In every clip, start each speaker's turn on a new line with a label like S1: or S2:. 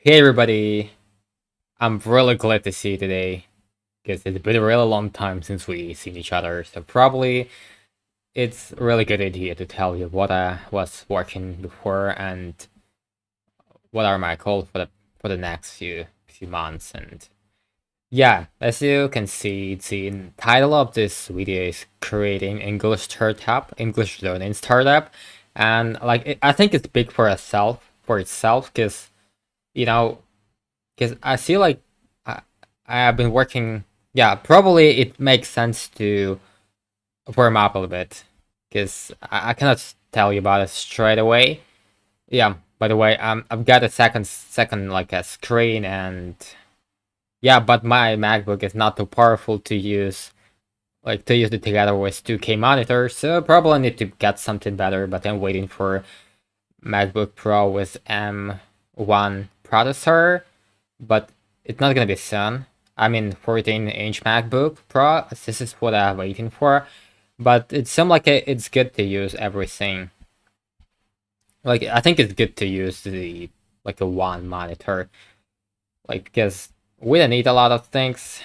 S1: Hey everybody, I'm really glad to see you today because it's been a really long time since we seen each other. So probably it's a really good idea to tell you what I was working before and what are my goals for the next few months. And yeah, as you can see, the title of this video is creating English learning startup, and I think it's big for itself because you know because I feel like I, I have been working. Yeah, probably it makes sense to warm up a little bit because I cannot tell you about it straight away. Yeah, by the way, I've got a second like a screen and yeah, but my MacBook is not too powerful to use to use it together with 2K monitor, so probably need to get something better. But I'm waiting for MacBook Pro with M1 processor, but it's not gonna be soon. I mean, 14-inch MacBook Pro. This is what I'm waiting for, but it seems like it's good to use everything. Like I think it's good to use the like a one monitor, like because we don't need a lot of things.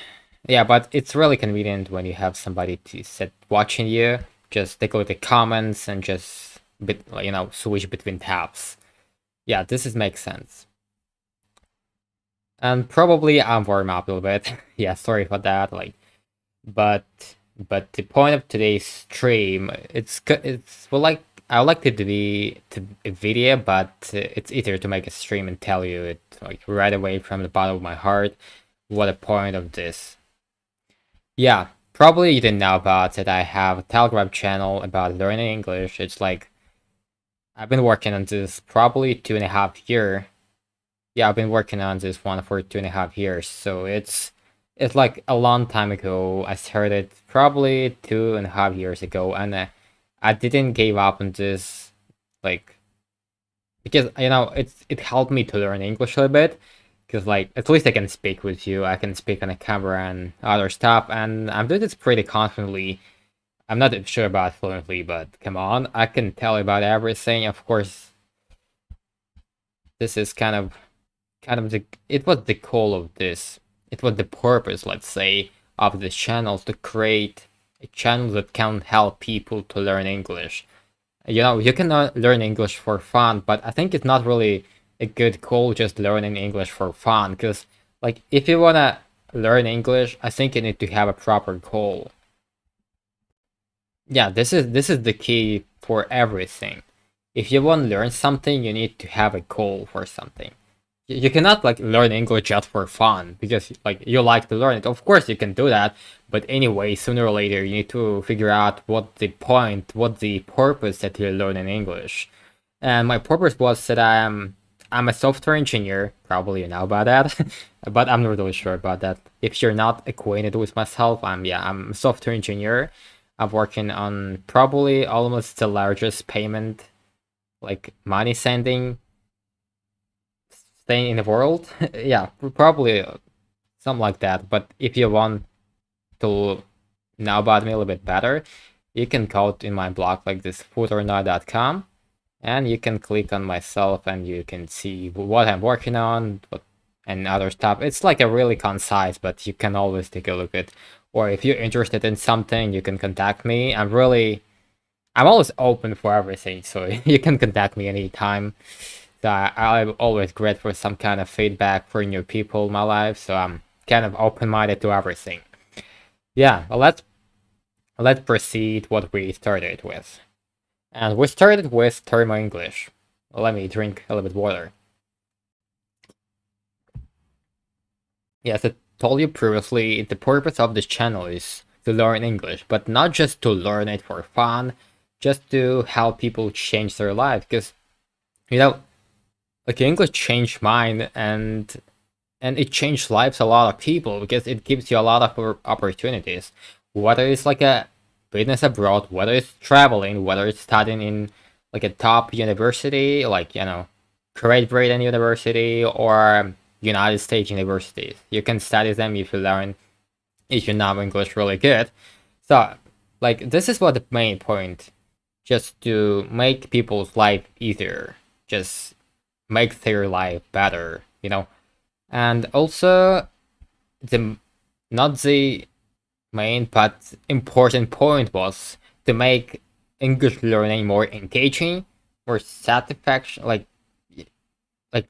S1: Yeah, but it's really convenient when you have somebody to sit watching you. Just take a look at the comments and just switch between tabs. Yeah, makes sense. And probably I'm warm up a little bit. Yeah, sorry for that. But but the point of today's stream, it's well, like I would like it to be a video, but it's easier to make a stream and tell you it like right away from the bottom of my heart what the point of this. Yeah, probably you didn't know about it. I have a Telegram channel about learning English. It's like I've been working on this probably 2.5 years. Yeah, I've been working on this one for 2.5 years, so it's like a long time ago. I started probably 2.5 years ago, and I didn't give up on this, like because it helped me to learn English a little bit. Because like at least I can speak with you, I can speak on a camera and other stuff, and I'm doing this pretty confidently. I'm not sure about fluently, but come on, I can tell you about everything. Of course, this is kind of the it was the goal of this. It was the purpose, let's say, of the channels to create a channel that can help people to learn English. You can learn English for fun, but I think it's not really a good goal just learning English for fun. Because like if you wanna learn English, I think you need to have a proper goal. Yeah, this is the key for everything. If you want to learn something, you need to have a goal for something. You cannot like learn English just for fun because like you like to learn it. Of course you can do that, but anyway, sooner or later you need to figure out what the purpose that you're learning English. And my purpose was that I'm a software engineer. Probably you know about that, but I'm not really sure about that. If you're not acquainted with myself, I'm a software engineer. I'm working on probably almost the largest payment, like money sending thing in the world. Yeah, probably something like that. But if you want to know about me a little bit better, you can go in my blog like this footernow.com and you can click on myself and you can see what I'm working on and other stuff. It's like a really concise, but you can always take a look at. Or if you're interested in something, you can contact me. I'm always open for everything, so you can contact me anytime. So I'm always grateful for some kind of feedback for new people in my life, so I'm kind of open-minded to everything. Yeah, well, let's proceed what we started with. And we started with thermo English. Let me drink a little bit water. Yes, I told you previously, the purpose of this channel is to learn English, but not just to learn it for fun, just to help people change their life. Because, you know, like English changed mine and it changed lives a lot of people because it gives you a lot of opportunities. Whether it's like a business abroad, whether it's traveling, whether it's studying in like a top university, like Great Britain University or United States universities. You can study them if you know English really good. So like this is what the main point, just to make people's life easier, just make their life better, you know. And also, the not the main but important point was to make English learning more engaging, more satisfaction, like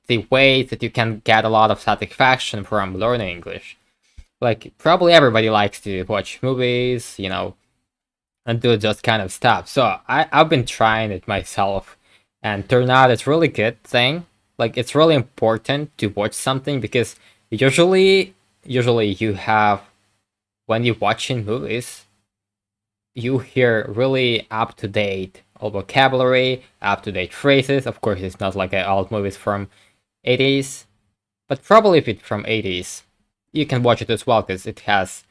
S1: the way that you can get a lot of satisfaction from learning English. Like probably everybody likes to watch movies, and do this kind of stuff. So I've been trying it myself, and turned out it's really good thing. Like it's really important to watch something because usually you have when you're watching movies, you hear really up to date vocabulary, up to date phrases. Of course, it's not like old movies from 80s, but probably if it's from 80s, you can watch it as well because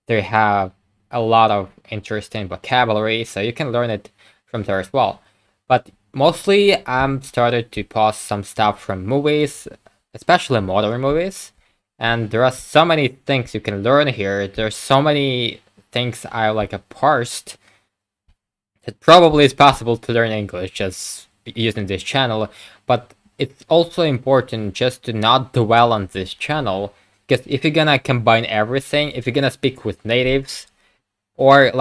S1: they have a lot of interesting vocabulary, so you can learn it from there as well. But mostly, I'm started to post some stuff from movies, especially modern movies, and there are so many things you can learn here. There's so many things I parsed. It probably is possible to learn English just using this channel, but it's also important just to not dwell on this channel, because if you're gonna combine everything, if you're gonna speak with natives, or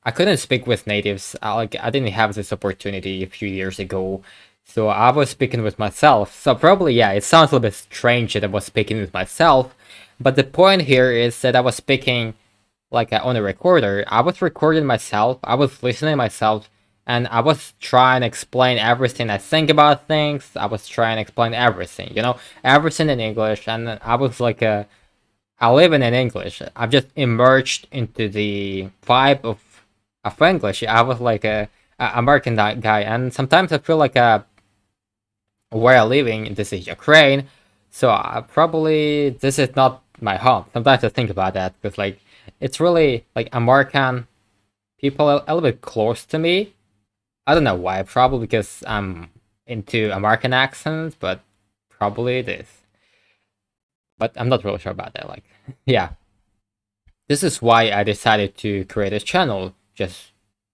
S1: I couldn't speak with natives, I didn't have this opportunity a few years ago, so I was speaking with myself. So probably, yeah, it sounds a little bit strange that I was speaking with myself, but the point here is that I was speaking on a recorder. I was recording myself, I was listening myself, and I was trying to explain everything I think about things. I was trying to explain everything, everything in English, and I was I live in English. I've just immersed into the vibe of English. I was a American guy, and sometimes I feel where I live in, this is Ukraine, so probably this is not my home. Sometimes I think about that because it's really American people a little bit close to me. I don't know why. Probably because I'm into American accents, but probably it is. But I'm not really sure about that. Yeah, this is why I decided to create this channel. Just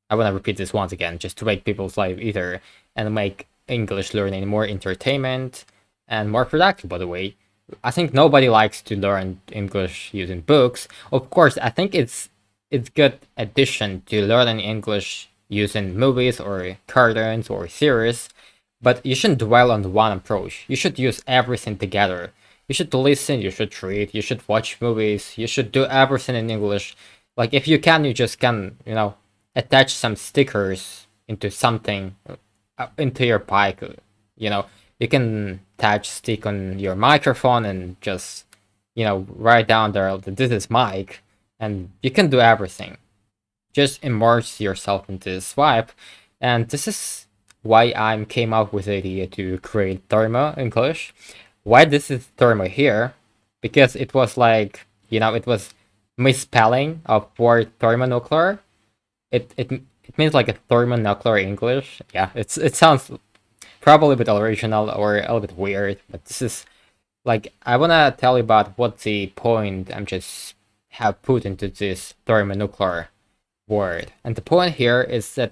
S1: I want to repeat this once again, just to make people's life easier and make English learning more entertainment and more productive. By the way, I think nobody likes to learn English using books. Of course, I think it's good addition to learning English using movies or cartoons or series, but you shouldn't dwell on one approach. You should use everything together. You should listen, you should read, you should watch movies, you should do everything in English. If you can, you just can, attach some stickers into something, into your bike, you know. You can attach stick on your microphone and just, write down there that this is mic, and you can do everything. Just immerse yourself into this vibe, and this is why I came up with the idea to create Thermo English. Why this is Thermo here? Because it was it was misspelling of word thermonuclear. It means a thermonuclear English. Yeah, it sounds probably a bit original or a little bit weird, but this is I wanna tell you about what the point I'm just have put into this thermonuclear word. And the point here is that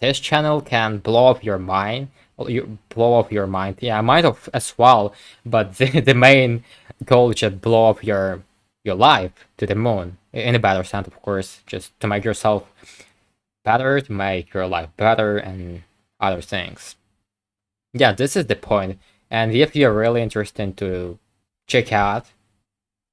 S1: this channel can blow up your mind. You blow up your mind. Yeah, I might have as well, but the main goal is to blow up your life to the moon. In a better sense, of course, just to make yourself better, to make your life better, and other things. Yeah, this is the point. And if you're really interested to check out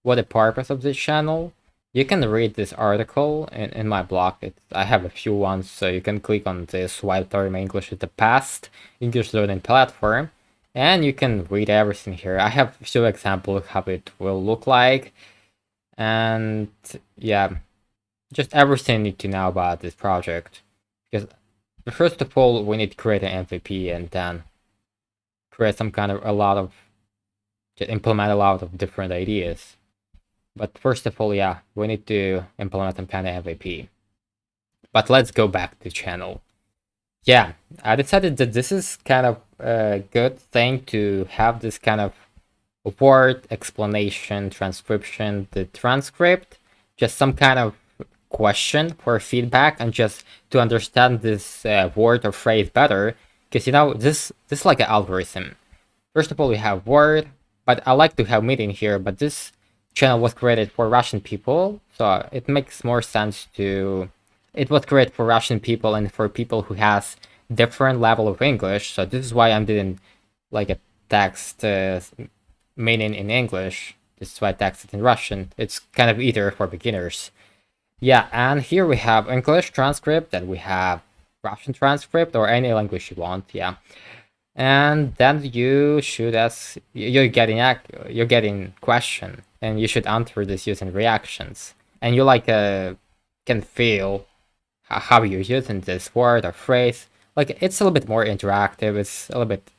S1: what the purpose of this channel, you can read this article in my blog. I have a few ones, so you can click on this Wild Thermo English is the past English learning platform, and you can read everything here. I have a few examples of how it will look like, and yeah, just everything you need to know about this project. Because first of all, we need to create an MVP and then create some kind of implement a lot of different ideas. But first of all, yeah, we need to implement some kind of MVP. But let's go back to the channel. Yeah, I decided that this is kind of a good thing to have this kind of word explanation, transcription, the transcript, just some kind of question for feedback and just to understand this word or phrase better. Because this is like an algorithm. First of all, we have word, but I like to have meeting here. But this channel was created for Russian people, so it makes more sense to. It was created for Russian people and for people who has different level of English. So this is why I'm doing like a text meaning in English. This is why I text it in Russian. It's kind of easier for beginners. Yeah, and here we have English transcript, and we have Russian transcript, or any language you want. Yeah, and then you should ask. You're getting question, and you should answer this using reactions. And you like can feel how you're using this word or phrase. Like it's a little bit more interactive. It's a little bit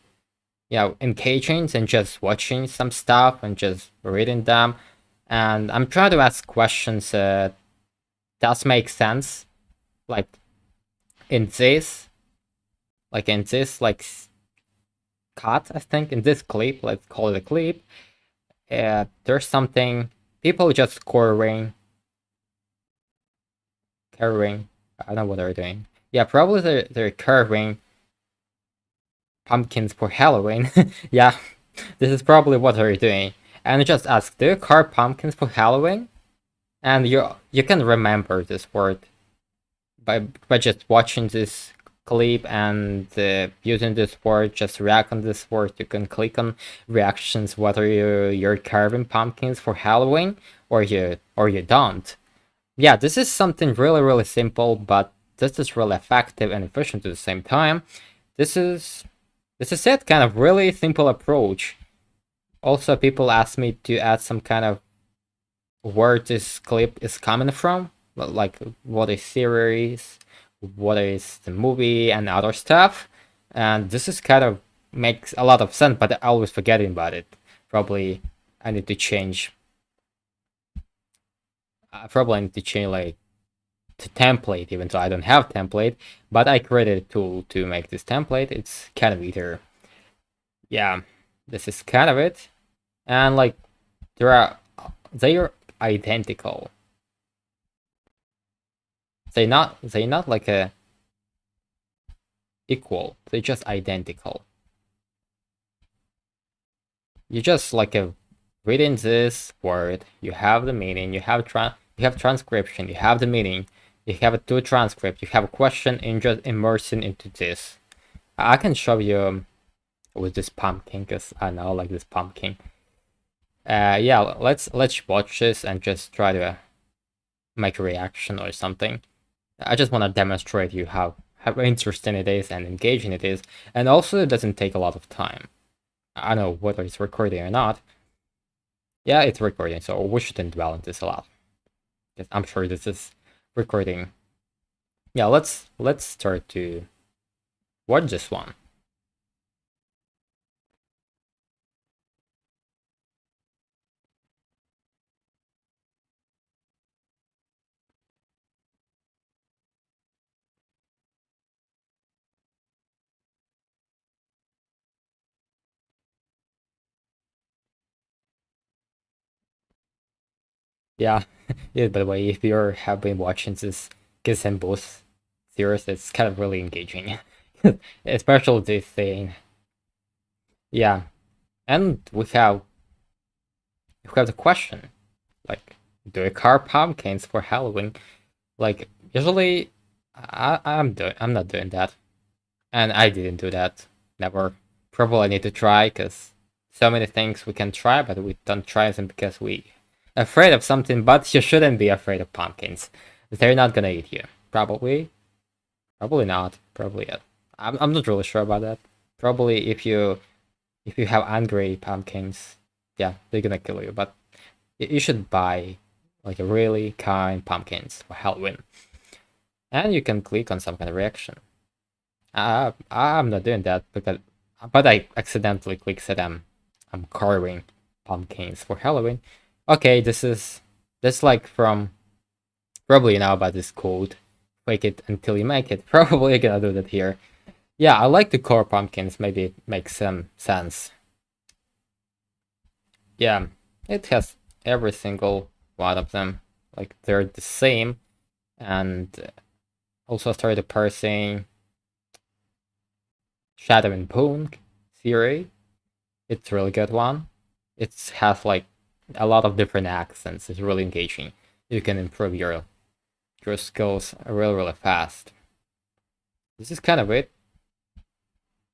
S1: engaging than just watching some stuff and just reading them. And I'm trying to ask questions that does make sense, like in this, like cut. I think in this clip, let's call it a clip. There's something people just carrying. I don't know what they're doing. Yeah, probably they're carving pumpkins for Halloween. Yeah, this is probably what they're doing. And just ask, do you carve pumpkins for Halloween? And you can remember this word by just watching this clip and using this word, just react on this word. You can click on reactions whether you're carving pumpkins for Halloween or you don't. Yeah, this is something really simple, but this is really effective and efficient at the same time. This is it, kind of really simple approach. Also, people ask me to add some kind of where this clip is coming from, like what is series, what is the movie, and other stuff. And this is kind of makes a lot of sense, but I always forgetting about it. Probably I need to change. Probably I need to change like to template, even though I don't have template. But I created a tool to make this template. It's kind of either. Yeah, this is kind of it, and like they are identical. They not like a equal. They just identical. You just like a reading this word. You have the meaning. You have transcription. You have the meaning. You have a two transcript. You have a question and just immersing into this. I can show you with this pumpkin because I know like this pumpkin. Yeah, let's watch this and just try to make a reaction or something. I just want to demonstrate you how interesting it is and engaging it is, and also it doesn't take a lot of time. I don't know whether it's recording or not. Yeah, it's recording, so we shouldn't dwell on this a lot. I'm sure this is recording. Yeah, let's start to watch this one. Yeah, yeah. By the way, if you have been watching this Kiss and Boost series, it's kind of really engaging, especially this thing. Yeah, and we have the question, like, do you carve pumpkins for Halloween? Like, usually, I'm not doing that, and I didn't do that. Never. Probably I need to try, because so many things we can try, but we don't try them because we afraid of something. But you shouldn't be afraid of pumpkins. They're not gonna eat you. Probably not. Probably yet. I'm not really sure about that. Probably if you have angry pumpkins, yeah, they're gonna kill you. But you should buy like a really kind pumpkins for Halloween, and you can click on some kind of reaction. I'm not doing that but I accidentally clicked that I'm carving pumpkins for Halloween. Okay, this like from probably you know about this code. Fake it until you make it. Probably gonna do that here. Yeah, I like to carve pumpkins. Maybe it makes some sense. Yeah, it has every single one of them. Like they're the same, and also started parsing Shadow and Bone theory. It's a really good one. It has like a lot of different accents. It's really engaging. You can improve your skills really fast. This is kind of it.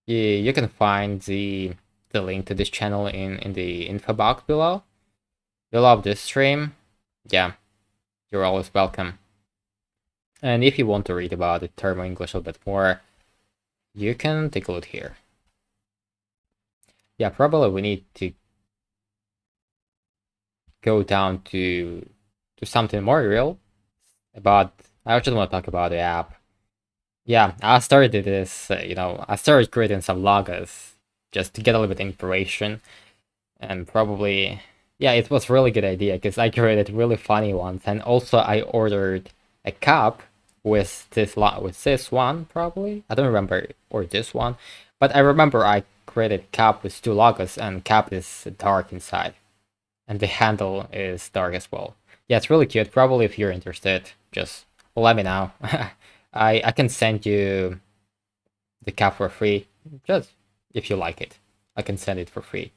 S1: You can find the link to this channel in the info box below. You love this stream? Yeah, you're always welcome. And if you want to read about the Thermo English a little bit more, you can take a look here. Yeah, probably we need to go down to something more real. But I just want to talk about the app. Yeah, I started this, I started creating some logos just to get a little bit of inspiration. And probably, yeah, it was really good idea because I created really funny ones. And also I ordered a cup with this one, probably. I don't remember, or this one. But I remember I created cup with two logos, and cup is dark inside. And the handle is dark as well. Yeah, it's really cute. Probably if you're interested, just let me know. I can send you the cap for free, just if you like it. I can send it for free.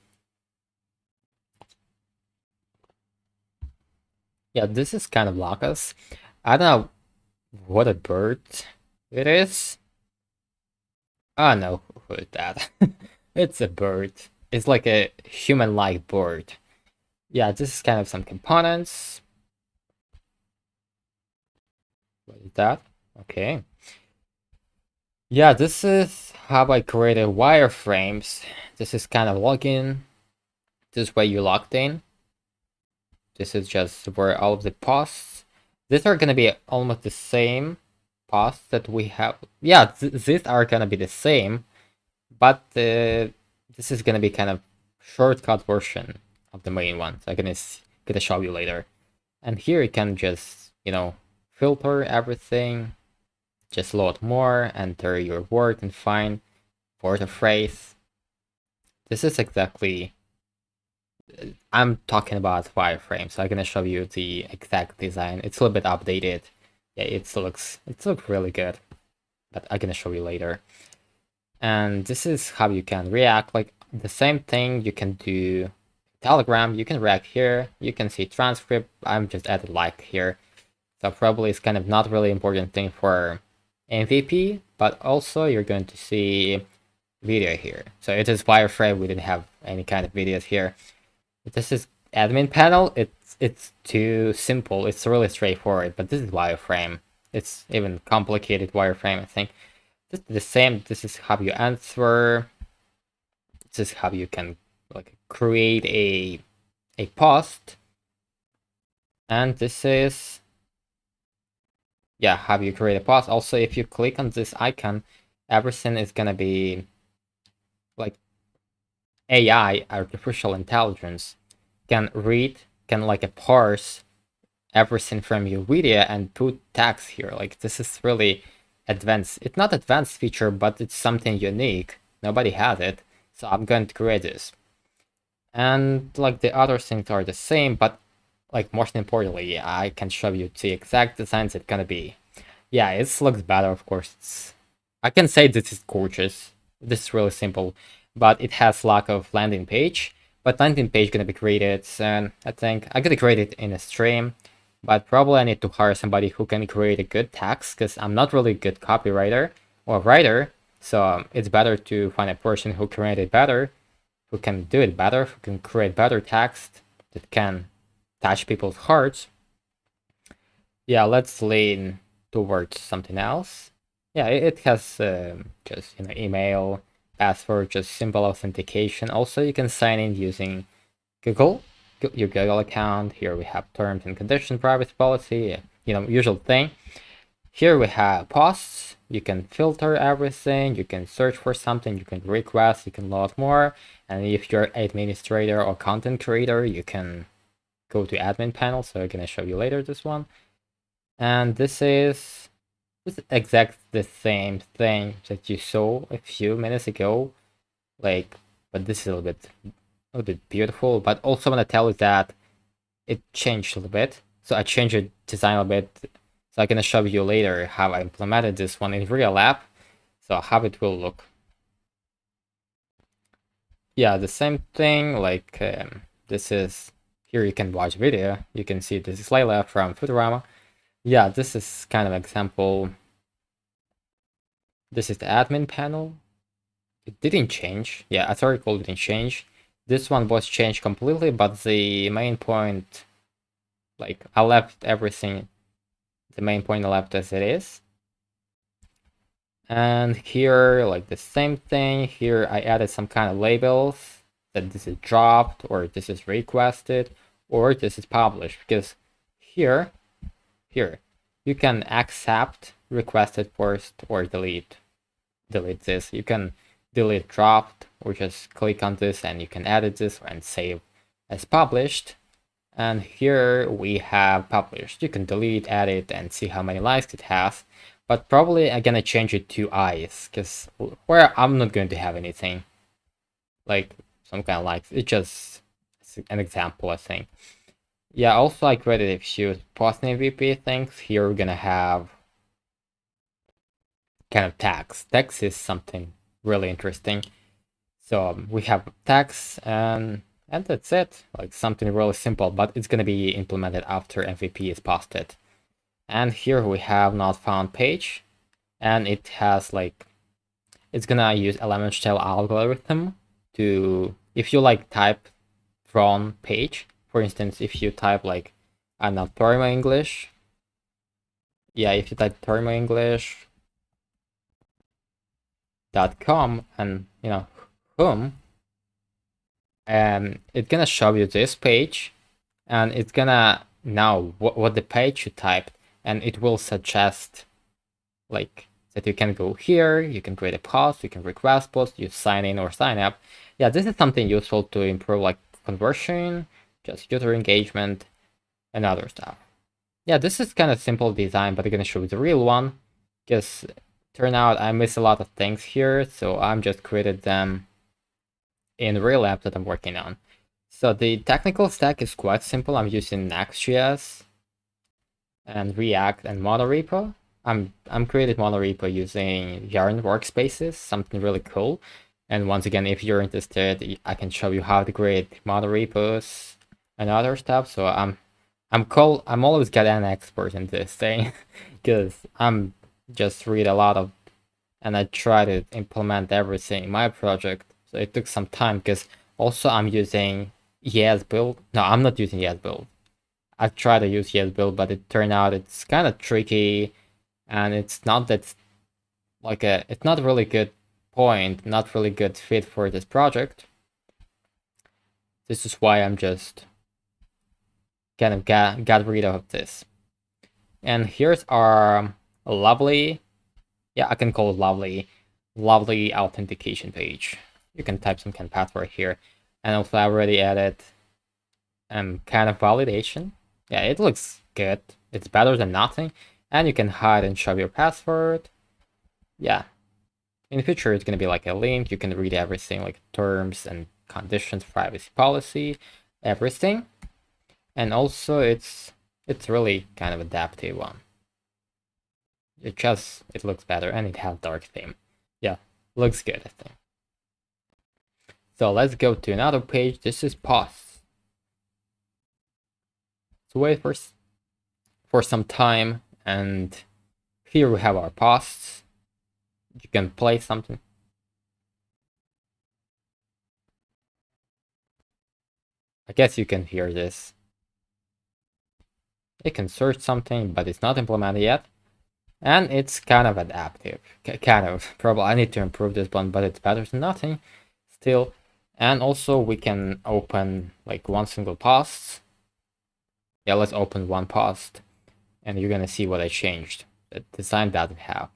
S1: Yeah, this is kind of Lacus. I don't know what a bird it is. I know who is that. It's a bird. It's like a human-like bird. Yeah, this is kind of some components. What is that? Okay. Yeah, this is how I created wireframes. This is kind of login. This way you logged in. This is just where all of the posts. These are gonna be almost the same posts that we have. Yeah, these are gonna be the same, but this is gonna be kind of shortcut version of the main one. So I'm gonna show you later. And here you can just, filter everything. Just load more, enter your word, and find word or phrase. This is exactly, I'm talking about wireframe, so I'm gonna show you the exact design. It's a little bit updated. Yeah, it looks really good, but I'm gonna show you later. And this is how you can react. Like the same thing you can do Telegram. You can react here. You can see transcript. I'm just added like here. So probably it's kind of not really important thing for MVP, but also you're going to see video here. So it is wireframe. We didn't have any kind of videos here. This is admin panel. It's too simple. It's really straightforward, but this is wireframe. It's even complicated wireframe, I think. This is the same. This is how you answer. This is how you can like create a post. And this is, yeah, how you create a post. Also, if you click on this icon, everything is gonna be like AI, artificial intelligence, can read, can like parse everything from your video and put text here. Like this is really advanced. It's not advanced feature, but it's something unique. Nobody has it. So I'm going to create this. And like the other things are the same, but like most importantly, I can show you the exact designs it's gonna be. Yeah, it looks better, of course. I can say this is gorgeous. This is really simple, but it has lack of landing page. But landing page gonna be created, and I think I'm gonna create it in a stream. But probably I need to hire somebody who can create a good text, because I'm not really a good copywriter or writer. So it's better to find a person who can create it better, who can do it better, who can create better text that can touch people's hearts. Yeah, let's lean towards something else. Yeah, it has just email, password, just simple authentication. Also, you can sign in using Google, your Google account. Here we have terms and conditions, privacy policy, usual thing. Here we have posts. You can filter everything. You can search for something. You can request. You can load more. And if you're administrator or content creator, you can go to admin panel. So I'm gonna show you later this one. And this is exactly the same thing that you saw a few minutes ago. Like, but this is a little bit beautiful. But also want to tell you that it changed a little bit. So I changed the design a little bit. So I'm gonna show you later how I implemented this one in real app. So how it will look. Yeah, the same thing, like This is, here you can watch video. You can see this is Layla from Futurama. Yeah, this is kind of example. This is the admin panel. It didn't change. Yeah, article didn't change. This one was changed completely, but the main point, like I left everything, the main point I left as it is. And here, like the same thing, here I added some kind of labels that this is dropped, or this is requested, or this is published, because here, you can accept requested first or delete this. You can delete dropped, or just click on this and you can edit this and save as published. And here we have published. You can delete, edit, and see how many likes it has. But probably I'm gonna change it to eyes, because where I'm not going to have anything like some kind of likes. It's just an example, I think. Yeah, also I created a few post MVP things. Here we're gonna have kind of tags. Text is something really interesting. So we have tags, and that's it. Like something really simple, but it's gonna be implemented after MVP is posted. And here we have not found page, and it has like, it's gonna use element shell algorithm to, if you like type from page, for instance, if you type like, I'm not Thermo English. Yeah, if you type thermoenglish.com and whom, and it's gonna show you this page, and it's gonna know what the page you typed, and it will suggest like that you can go here, you can create a post, you can request post, you sign in or sign up. Yeah, this is something useful to improve like conversion, just user engagement, and other stuff. Yeah, this is kind of simple design, but I'm gonna show you the real one, because turn out I miss a lot of things here, so I'm just created them in the real app that I'm working on. So the technical stack is quite simple. I'm using Next.js and React and monorepo. I'm creating monorepo using Yarn workspaces, something really cool. And once again, if you're interested, I can show you how to create monorepos and other stuff. So I'm always getting an expert in this thing, because I'm just read a lot of, and I try to implement everything in my project. So it took some time, because also I'm using YesBuild. No, I'm not using YesBuild. I tried to use YesBuild, but it turned out it's kind of tricky, and it's not that like it's not really good point, not really good fit for this project. This is why I'm just kind of got rid of this. And here's our lovely, yeah, I can call it lovely authentication page. You can type some kind of password here, and also I already added kind of validation. Yeah, it looks good. It's better than nothing. And you can hide and show your password. Yeah. In the future, it's going to be like a link. You can read everything, like terms and conditions, privacy policy, everything. And also, it's really kind of adaptive one. It looks better, and it has dark theme. Yeah, looks good, I think. So let's go to another page. This is posts. So wait for some time, and here we have our posts. You can play something. I guess you can hear this. It can search something, but it's not implemented yet. And it's kind of adaptive. Kind of. Probably I need to improve this one, but it's better than nothing still. And also we can open like one single post. Yeah, let's open one post, and you're gonna see what I changed. The design doesn't have.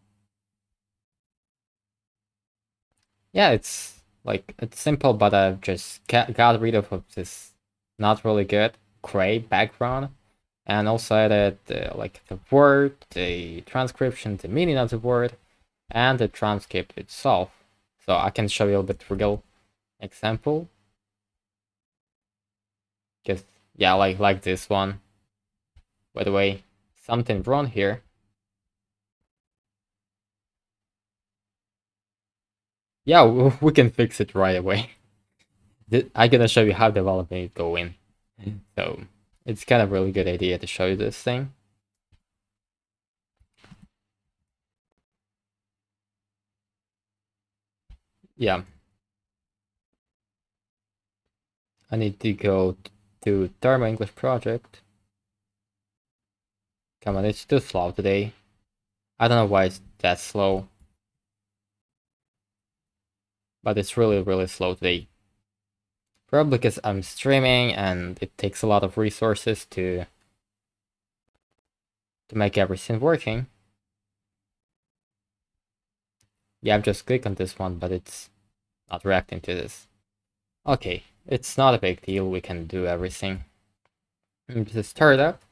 S1: Yeah, it's simple, but I've just got rid of this not really good gray background, and also added like the word, the transcription, the meaning of the word, and the transcript itself. So I can show you a bit real example. Just yeah, like this one. By the way, something wrong here. Yeah, we can fix it right away. I'm gonna show you how development is going. So it's kind of really good idea to show you this thing. Yeah. I need to go to Thermo English project. Come on, it's too slow today. I don't know why it's that slow. But it's really slow today. Probably because I'm streaming and it takes a lot of resources to make everything working. Yeah, I've just clicked on this one, but it's not reacting to this. Okay, it's not a big deal, we can do everything. This is startup,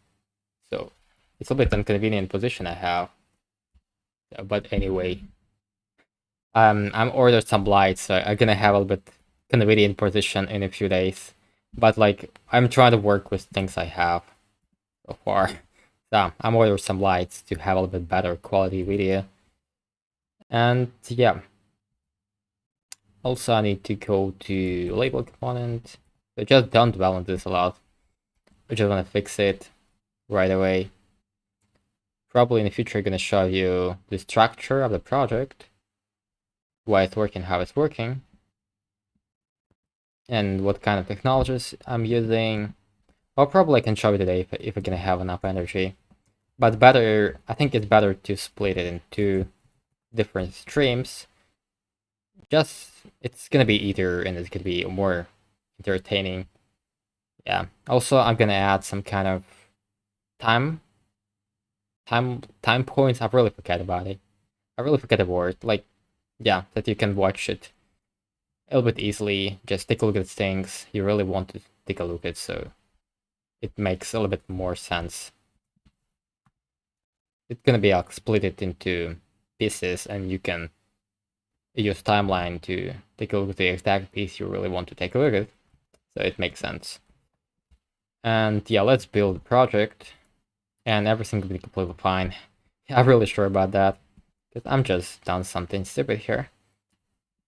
S1: so it's a bit inconvenient position I have. But anyway, I'm ordered some lights, so I'm gonna have a little bit convenient position in a few days. But like, I'm trying to work with things I have so far. So I'm ordering some lights to have a little bit better quality video. And yeah, also I need to go to label component. So just don't dwell on this a lot. I just want to fix it right away. Probably in the future I'm gonna show you the structure of the project, why it's working, how it's working, and what kind of technologies I'm using. Or probably I can show you today if I'm gonna have enough energy. But better, I think it's better to split it in two different streams. Just, it's gonna be easier and it's gonna be more entertaining. Yeah. Also, I'm gonna add some kind of time points. I really forget about it. I really forget the word. Like, yeah, that you can watch it a little bit easily. Just take a look at things you really want to take a look at, so it makes a little bit more sense. It's gonna be split it into pieces, and you can use timeline to take a look at the exact piece you really want to take a look at. So it makes sense. And yeah, let's build the project, and everything will be completely fine. I'm really sure about that, because I'm just done something stupid here.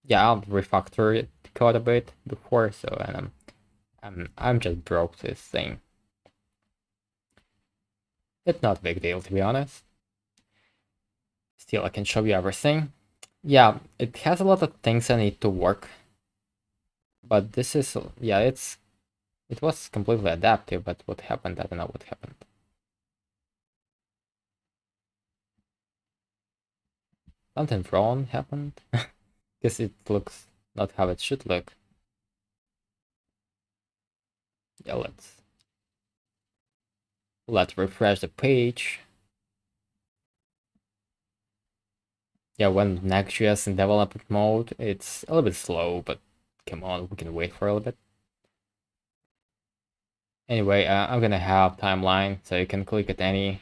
S1: Yeah, I'll refactor the code a bit before, so and I'm just broke this thing. It's not a big deal, to be honest. Still, I can show you everything. Yeah, it has a lot of things I need to work, but this is, yeah, it was completely adaptive, but what happened? I don't know what happened. Something wrong happened? Because it looks not how it should look. Yeah, let's refresh the page. Yeah, when Next.js in development mode, it's a little bit slow, but come on, we can wait for a little bit. Anyway, I'm gonna have timeline, so you can click at any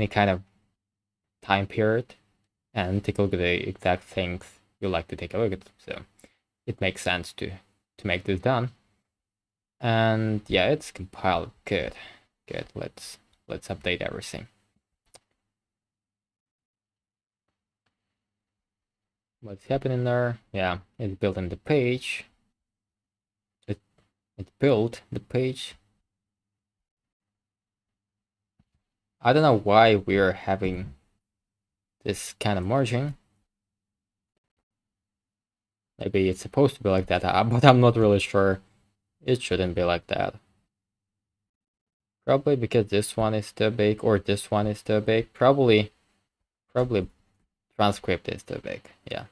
S1: kind of time period and take a look at the exact things you like to take a look at. So it makes sense to make this done. And yeah, it's compiled. Good. Let's update everything. What's happening there? Yeah, it's building the page. It built the page. I don't know why we're having this kind of merging. Maybe it's supposed to be like that, but I'm not really sure. It shouldn't be like that. Probably because this one is too big or this one is too big. Probably transcript is too big. Yeah.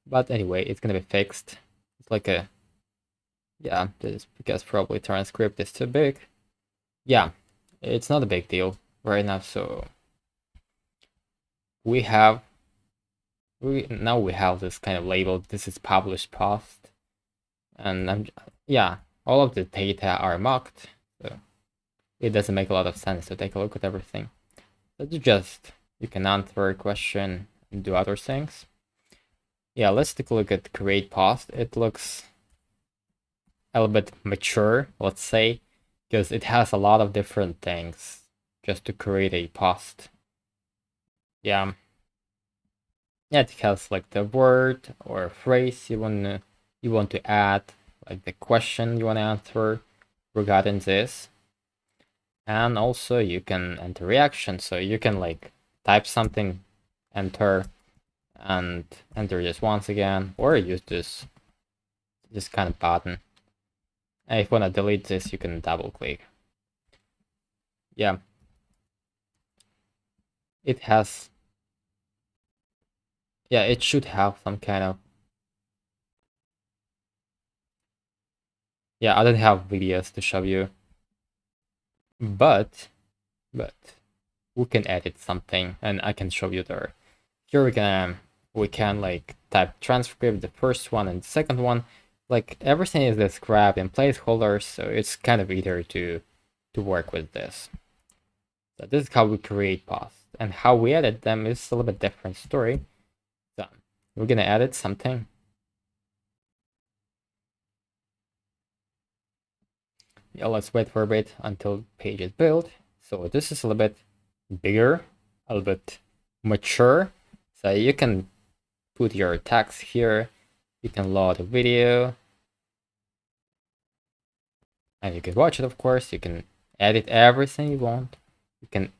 S1: But anyway, it's gonna be fixed. It's like a, yeah, this is because probably transcript is too big. Yeah, it's not a big deal right now. So we have now we have this kind of label. This is published post, and yeah, all of the data are mocked. So it doesn't make a lot of sense to take a look at everything. But you can answer a question and do other things. Yeah, let's take a look at create post. It looks a little bit mature, let's say, because it has a lot of different things just to create a post. Yeah. Yeah, it has like the word or phrase you want to add. like the question you want to answer regarding this. And also you can enter reaction, so you can like type something, enter, and enter this once again, or use this kind of button. And if you want to delete this, you can double click. Yeah, it has, yeah, it should have some kind of, yeah, I don't have videos to show you, but we can edit something and I can show you there. Here we can like type transcript, the first one and the second one. Like everything is described in placeholders, so it's kind of easier to work with this. So this is how we create posts, and how we edit them is a little bit different story. So we're gonna edit something. Yeah, let's wait for a bit until page is built. So this is a little bit bigger, a little bit mature. So you can put your text here. You can load a video. And you can watch it, of course. You can edit everything you want. You can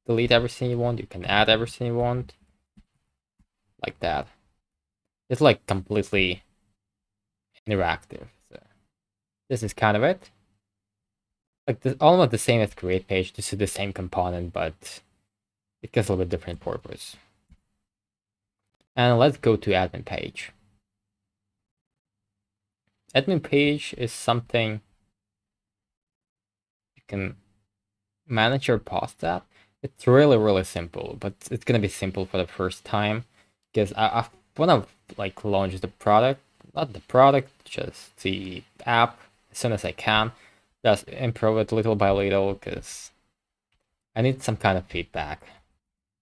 S1: delete everything you want. You can add everything you want. Like that. It's like completely interactive. So this is kind of it. Like this, almost the same as create page. This is the same component, but it gets a little bit different purpose. And let's go to admin page. Admin page is something you can manage your post app. It's really simple, but it's gonna be simple for the first time because I want to like launch the product, not the product, just the app as soon as I can. Just improve it little by little because I need some kind of feedback.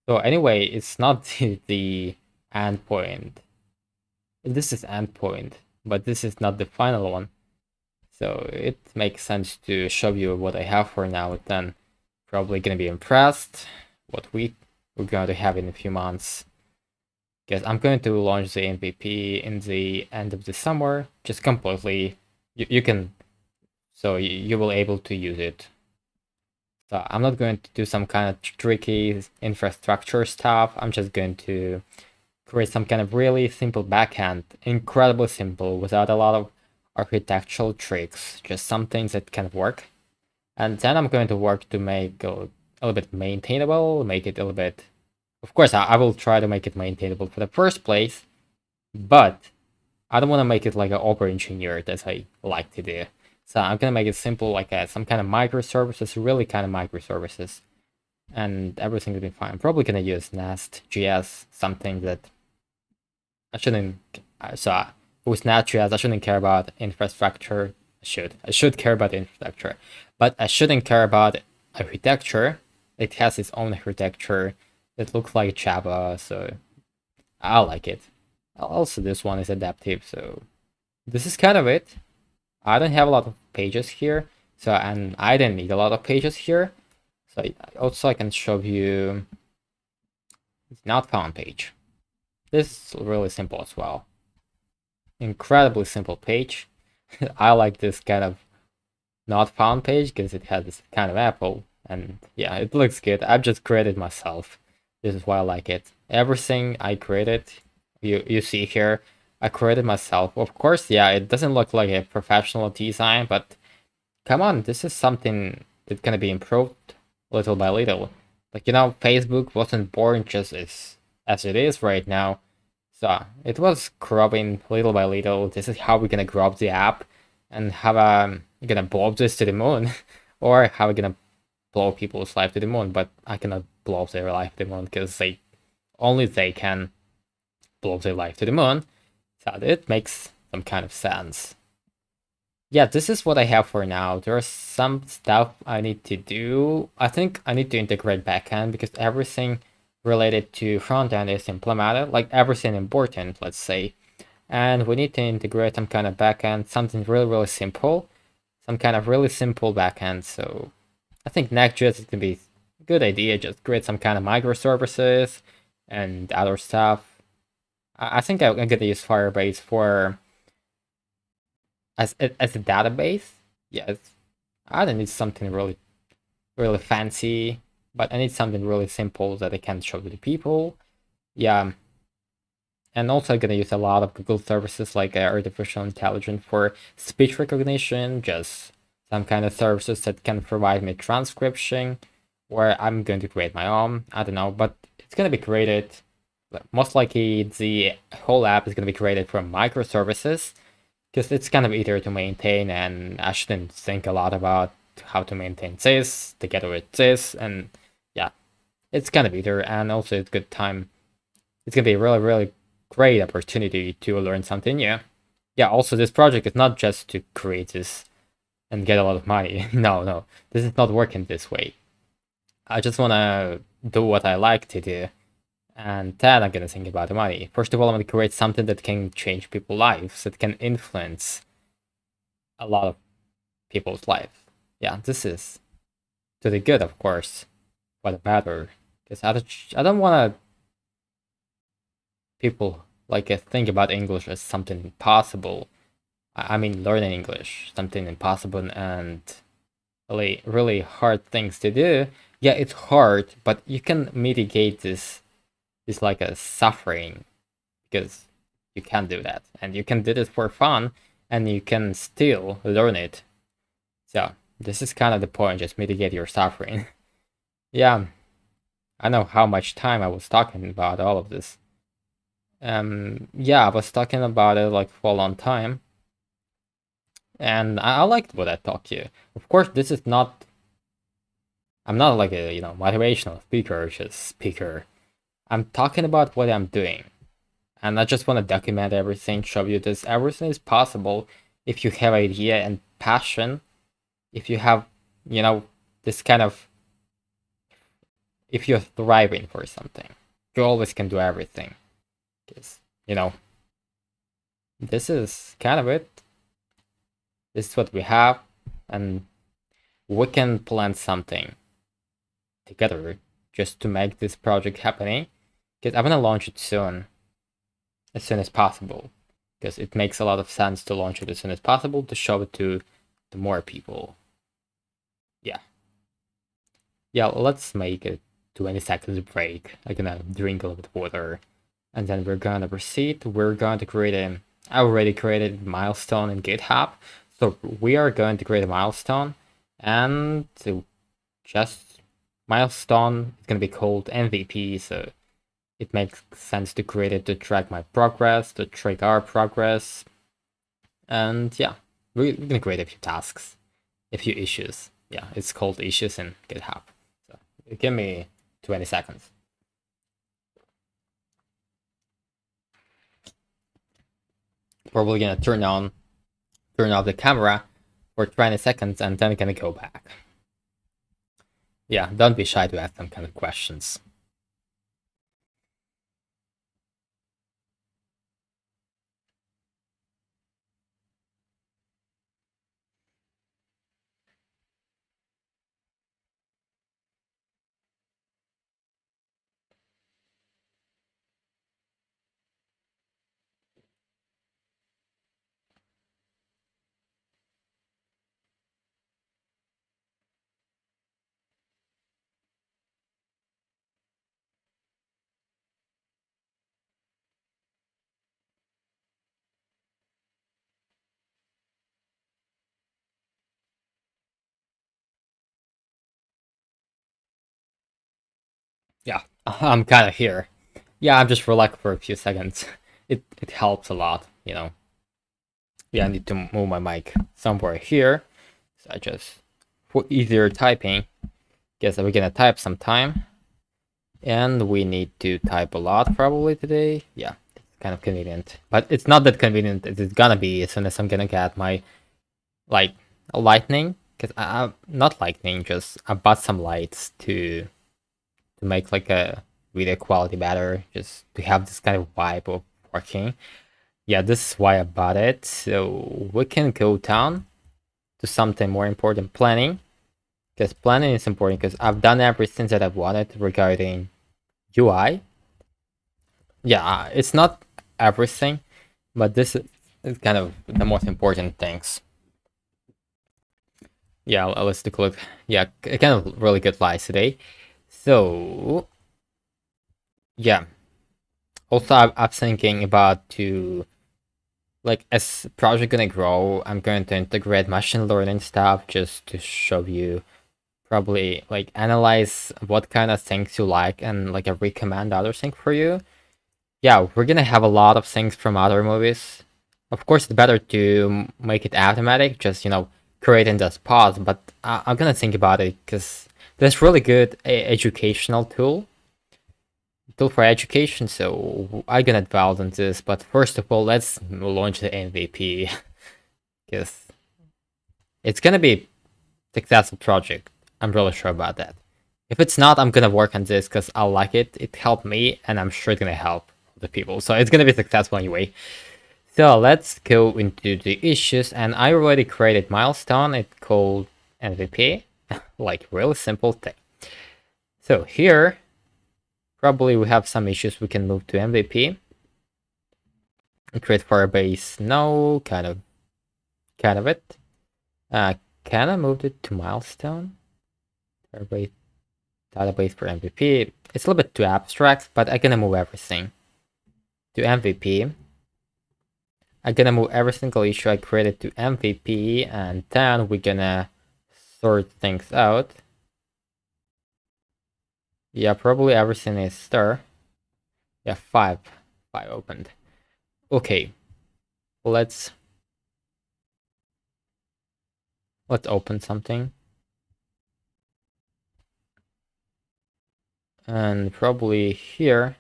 S1: So anyway, it's not the endpoint. This is endpoint, but this is not the final one. So it makes sense to show you what I have for now. Then probably gonna be impressed what we're going to have in a few months. Because I'm going to launch the MVP in the end of the summer, just completely. You can, so you will able to use it. So I'm not going to do some kind of tricky infrastructure stuff. I'm just going to create some kind of really simple backend, incredibly simple, without a lot of architectural tricks, just some things that can work. And then I'm going to work to make a little bit maintainable, make it a little bit. Of course, I will try to make it maintainable for the first place, but I don't want to make it like an over-engineered as I like to do. So I'm gonna make it simple, like some kind of microservices, really kind of microservices, and everything will be fine. I'm probably gonna use Nest.js, something that I shouldn't. So with Nest.js, I shouldn't care about infrastructure. I should care about infrastructure, but I shouldn't care about architecture. It has its own architecture. It looks like Java, so I like it. Also, this one is adaptive, so this is kind of it. I don't have a lot of pages here, so and I didn't need a lot of pages here. So also I can show you it's not found page. This is really simple as well. Incredibly simple page. I like this kind of not found page because it has this kind of apple, and yeah, it looks good. I've just created myself. This is why I like it. Everything I created, you see here, I created myself. Of course, yeah, it doesn't look like a professional design, but come on, this is something that can be improved little by little. Like, Facebook wasn't born just as it is right now. So it was growing little by little. This is how we're gonna grow up the app and how we're gonna blow up this to the moon. Or how we're gonna blow people's life to the moon, but I cannot blow up their life to the moon because only they can blow their life to the moon. So it makes some kind of sense. Yeah, this is what I have for now. There's some stuff I need to do. I think I need to integrate backend because everything related to frontend is implemented, like everything important, let's say. And we need to integrate some kind of backend, something really simple, some kind of really simple backend. So I think Next.js is gonna be a good idea. Just create some kind of microservices and other stuff. I think I'm gonna use Firebase for as a database. Yeah, I don't need something really fancy, but I need something really simple that I can show to the people. Yeah, and also I'm gonna use a lot of Google services like artificial intelligence for speech recognition, just some kind of services that can provide me transcription, where I'm going to create my own. I don't know, but it's gonna be created. Most likely, the whole app is gonna be created from microservices because it's kind of easier to maintain, and I shouldn't think a lot about how to maintain this together with this, and yeah, it's kind of easier, and also it's good time. It's gonna be a really great opportunity to learn something new. Yeah, also this project is not just to create this and get a lot of money. No, this is not working this way. I just wanna do what I like to do, and then I'm gonna think about the money. First of all, I'm gonna create something that can change people's lives, that can influence a lot of people's life. Yeah, this is to the good, of course, for the better. Because I don't want people like think about English as something impossible. I mean, learning English, something impossible and really hard things to do. Yeah, it's hard, but you can mitigate this like a suffering because you can do that, and you can do this for fun, and you can still learn it. So this is kind of the point, just mitigate your suffering. Yeah, I know how much time I was talking about all of this. Yeah, I was talking about it like for a long time, and I liked what I talked to you. Of course, this is not. I'm not like a motivational speaker, just speaker. I'm talking about what I'm doing, and I just want to document everything, show you this. Everything is possible if you have idea and passion. If you have, you know, this kind of, if you're thriving for something, you always can do everything. Because this is kind of it. This is what we have, and we can plan something together just to make this project happening. Because I'm gonna launch it soon as possible. Because it makes a lot of sense to launch it as soon as possible to show it to the more people. Yeah. Yeah, let's make a 20 seconds break. I'm gonna drink a little bit of water. And then we're gonna proceed. We're going to create I already created a milestone in GitHub. So we are going to create a milestone, and to just milestone is gonna be called MVP. So it makes sense to create it to track my progress, to track our progress. And yeah, we're gonna create a few tasks, a few issues. Yeah, it's called issues in GitHub. So give me 20 seconds. Probably gonna turn off the camera for 20 seconds and then gonna go back. Yeah, don't be shy to ask some kind of questions. Yeah, I'm kind of here. Yeah, I'm just relaxed for a few seconds. It helps a lot. Yeah, I need to move my mic somewhere here. So I just, for easier typing, guess we're gonna type some time. And we need to type a lot probably today. Yeah, it's kind of convenient. But it's not that convenient as it's gonna be as soon as I'm gonna get my, like, lightning. Because I'm not lightning, just I bought some lights to make like a video quality better, just to have this kind of vibe of working. Yeah, this is why I bought it. So we can go down to something more important, planning. Because planning is important because I've done everything that I've wanted regarding UI. Yeah, it's not everything, but this is It's kind of the most important things. Yeah, let's take a look. Yeah, kind of really good slides today. So yeah. Also, I'm thinking about to like as project gonna grow, I'm going to integrate machine learning stuff just to show you probably like analyze what kind of things you like and like a recommend other thing for you. Yeah, we're gonna have a lot of things from other movies. Of course, it's better to make it automatic, just creating the spots. But I'm gonna think about it because there's really good educational tool for education. So I'm gonna delve into this. But first of all, let's launch the MVP because it's gonna be successful project. I'm really sure about that. If it's not, I'm gonna work on this because I like it. It helped me, and I'm sure it's gonna help the people. So it's gonna be successful anyway. So let's go into the issues, and I already created milestone. It's called MVP, like really simple thing. So here, probably we have some issues. We can move to MVP. Create Firebase. No, kind of it. Can I move it to milestone? Firebase database for MVP. It's a little bit too abstract, but I'm gonna move everything to MVP. I'm gonna move every single issue I created to MVP, and then we're gonna sort things out. Yeah, probably everything is there. Yeah, five opened. Okay, let's open something. And probably here,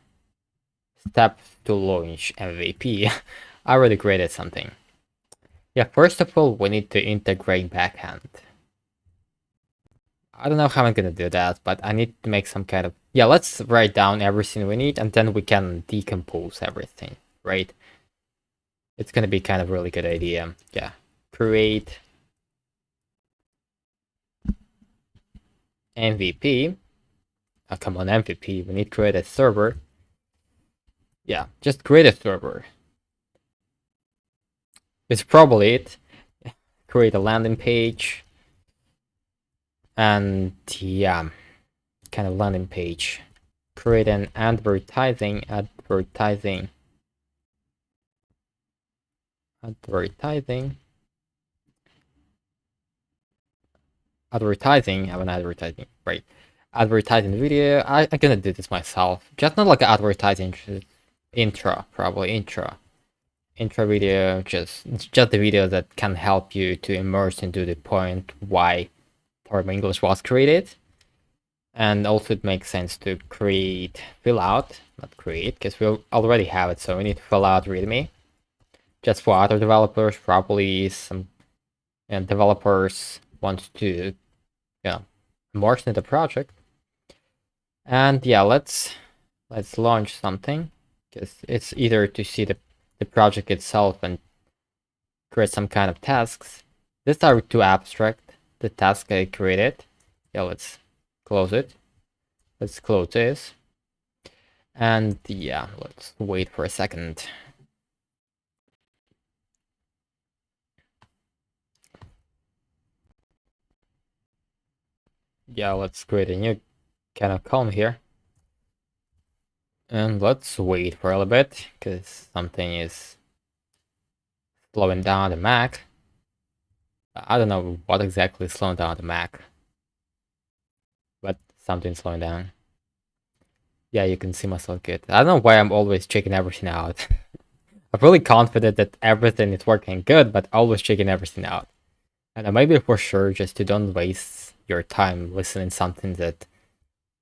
S1: step to launch MVP. I already created something. Yeah, first of all, we need to integrate backend. I don't know how I'm gonna do that, but I need to make some kind of... Yeah, let's write down everything we need, and then we can decompose everything, right? It's gonna be kind of really good idea. Yeah, create MVP. Oh, come on, MVP. We need to create a server. Yeah, just create a server. It's probably it. Create a landing page. And yeah, kind of landing page. Create an advertising. I have an advertising, right? Advertising video. I'm gonna do this myself. Just not like an advertising, intro, probably intro video, just the video that can help you to immerse into the point why Torb English was created. And also it makes sense to fill out, not create, because we already have it, so we need to fill out readme. Just for other developers, probably some developers want to immerse in the project. And yeah, let's launch something, because it's either to see the project itself and create some kind of tasks. These are too abstract, the task I created. Yeah, let's close it. Let's close this. And yeah, let's wait for a second. Yeah, let's create a new kind of column here. And let's wait for a little bit, because something is slowing down the Mac. I don't know what exactly is slowing down the Mac, but something's slowing down. Yeah, you can see myself good. I don't know why I'm always checking everything out. I'm really confident that everything is working good, but always checking everything out. And maybe for sure, just to don't waste your time listening to something that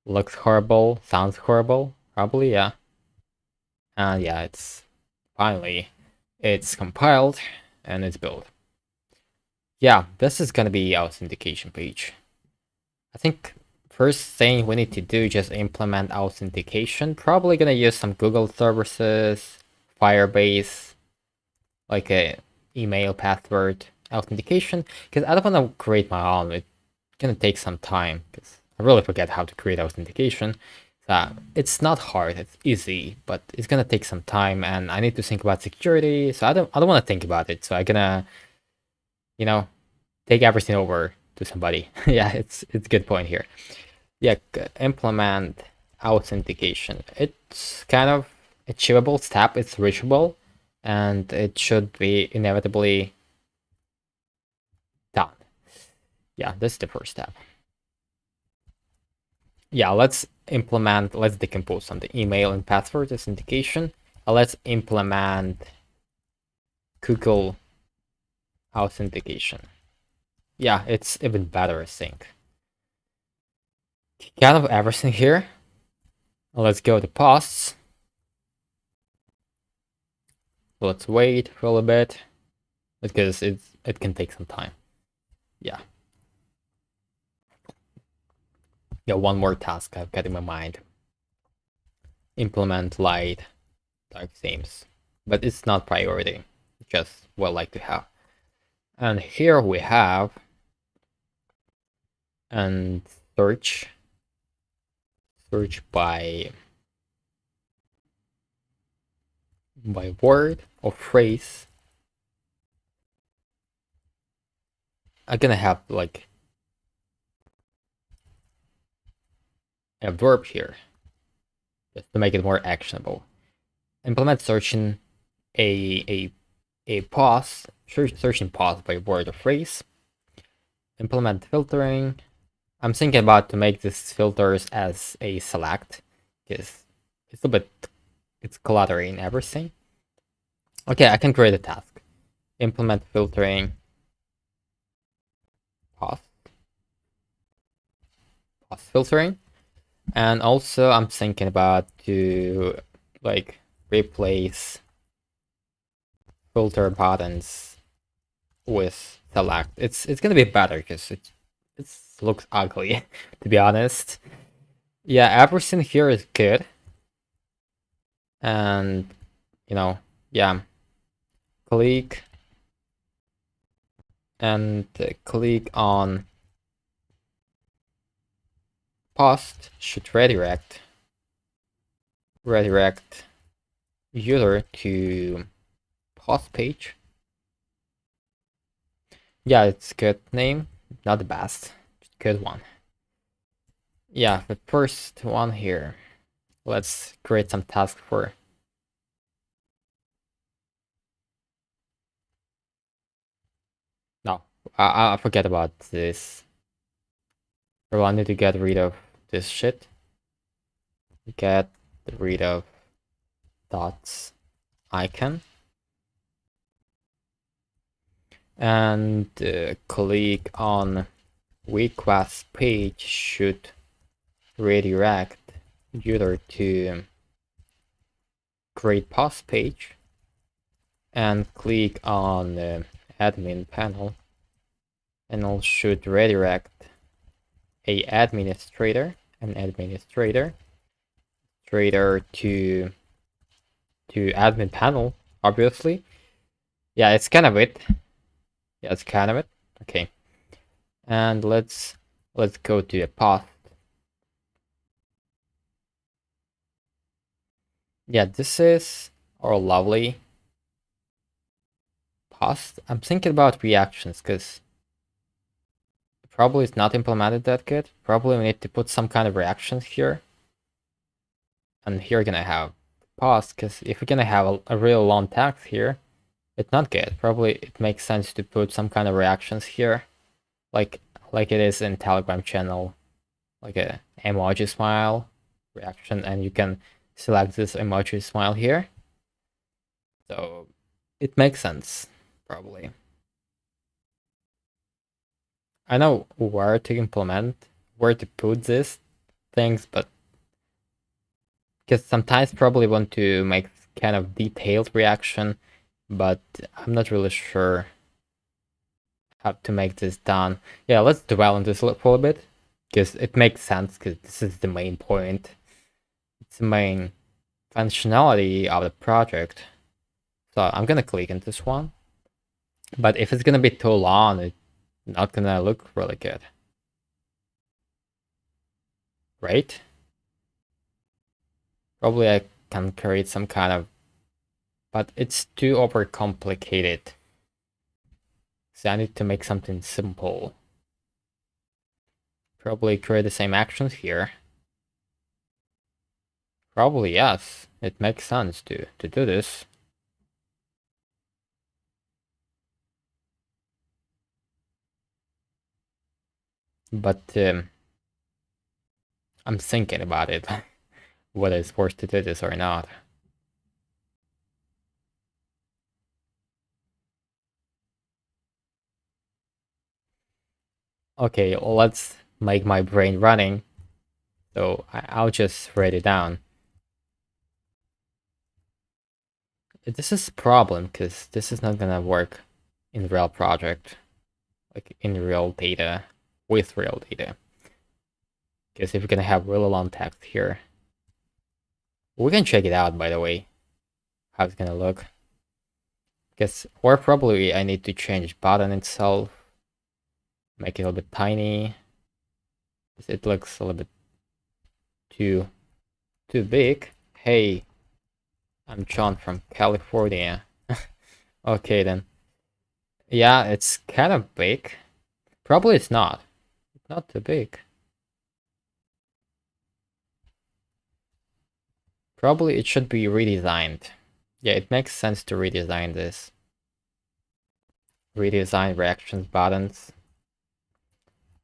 S1: looks horrible, sounds horrible. Probably, yeah. And yeah, it's compiled and it's built. Yeah, this is gonna be our authentication page. I think first thing we need to do is just implement authentication. Probably gonna use some Google services, Firebase, like a email password authentication, because I don't want to create my own. It's gonna take some time because I really forget how to create authentication. So it's not hard, it's easy, but it's gonna take some time, and I need to think about security. So I don't want to think about it. So I'm gonna, you know, take everything over to somebody. Yeah, it's a good point here. Yeah, implement authentication. It's kind of achievable step. It's reachable, and it should be inevitably done. Yeah, that's the first step. Yeah, let's decompose something. Email and password authentication. Let's implement Google authentication. Yeah, it's even better, I think. Kind of everything here. Let's go to posts. Let's wait for a little bit because it can take some time. Yeah. Yeah, one more task I've got in my mind. Implement light dark themes. But it's not priority. Just what I like to have. And here we have and search by word or phrase. I'm gonna have like a verb here just to make it more actionable. Implement searching a pause, searching pause by word or phrase. Implement filtering. I'm thinking about to make this filters as a select because it's a bit it's cluttering everything. Okay, I can create a task. Implement filtering pause filtering. And also I'm thinking about to like replace filter buttons with select. It's gonna be better because it looks ugly to be honest. Yeah, everything here is good. And yeah, click and click on post should redirect user to post page. Yeah, it's good name, not the best, good one. Yeah, the first one here. Let's create some task for. No, I forget about this. So I need to get rid of this shit. Get rid of dots icon. And click on request page should redirect user to create post page. And click on admin panel. And also should redirect an administrator to admin panel, obviously. Yeah, it's kind of it. Yeah, it's kind of it. Okay. And let's go to a path. Yeah, this is our lovely path. I'm thinking about reactions because probably it's not implemented that good. Probably we need to put some kind of reactions here. And here we're gonna have pause because if we're gonna have a real long text here, it's not good. Probably it makes sense to put some kind of reactions here, like it is in Telegram channel, like a emoji smile reaction, and you can select this emoji smile here. So it makes sense, probably. I know where to implement, where to put these things, but because sometimes probably want to make kind of detailed reaction, but I'm not really sure how to make this done. Yeah, let's dwell on this for a little bit, because it makes sense, because this is the main point. It's the main functionality of the project. So I'm gonna click on this one. But if it's gonna be too long, it's not gonna look really good. Right? Probably I can create some kind of, but it's too overcomplicated. So I need to make something simple. Probably create the same actions here. Probably yes. It makes sense to do this. But I'm thinking about it, whether it's worth to do this or not. Okay, let's make my brain running. So I'll just write it down. This is a problem because this is not gonna work in real project, like in real data, with real data. Because if we're gonna have really long text here, we can check it out, by the way, how it's gonna look. Because, or probably I need to change button itself, make it a little bit tiny. It looks a little bit too big. Hey, I'm John from California. Okay then. Yeah, it's kind of big. Probably it's not. It's not too big. Probably it should be redesigned. Yeah, it makes sense to redesign this. Redesign reactions buttons.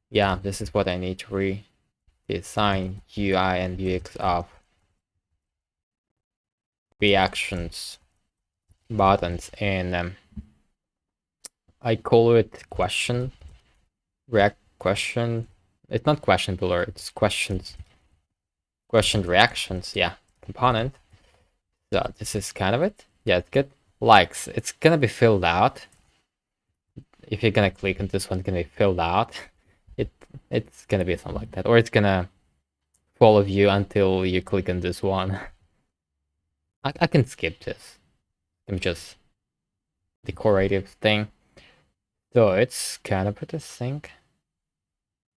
S1: Yeah, this is what I need to redesign UI and UX of reactions buttons, and I call it question react question. It's not question builder, it's questions reactions. Yeah, component. So this is kind of it. Yeah, it's good. Likes, it's gonna be filled out. If you're gonna click on this one, it's gonna be filled out. It's gonna be something like that, or it's gonna follow you until you click on this one. I can skip this. I'm just decorative thing. So it's kind of a sync.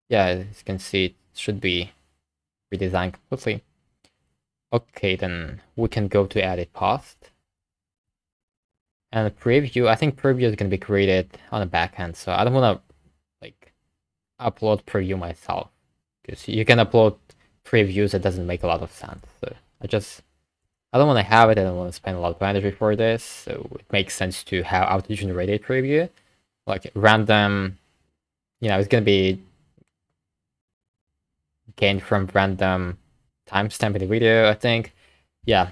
S1: Yeah, as you can see, it should be redesigned completely. Okay, then we can go to edit post. And preview, I think preview is going to be created on the backend, so I don't want to like upload preview myself, because you can upload previews that doesn't make a lot of sense. So I don't want to have it. I don't want to spend a lot of energy for this. So it makes sense to have auto-generated preview, like random. It's going to be gained from random timestamp in the video, I think. Yeah.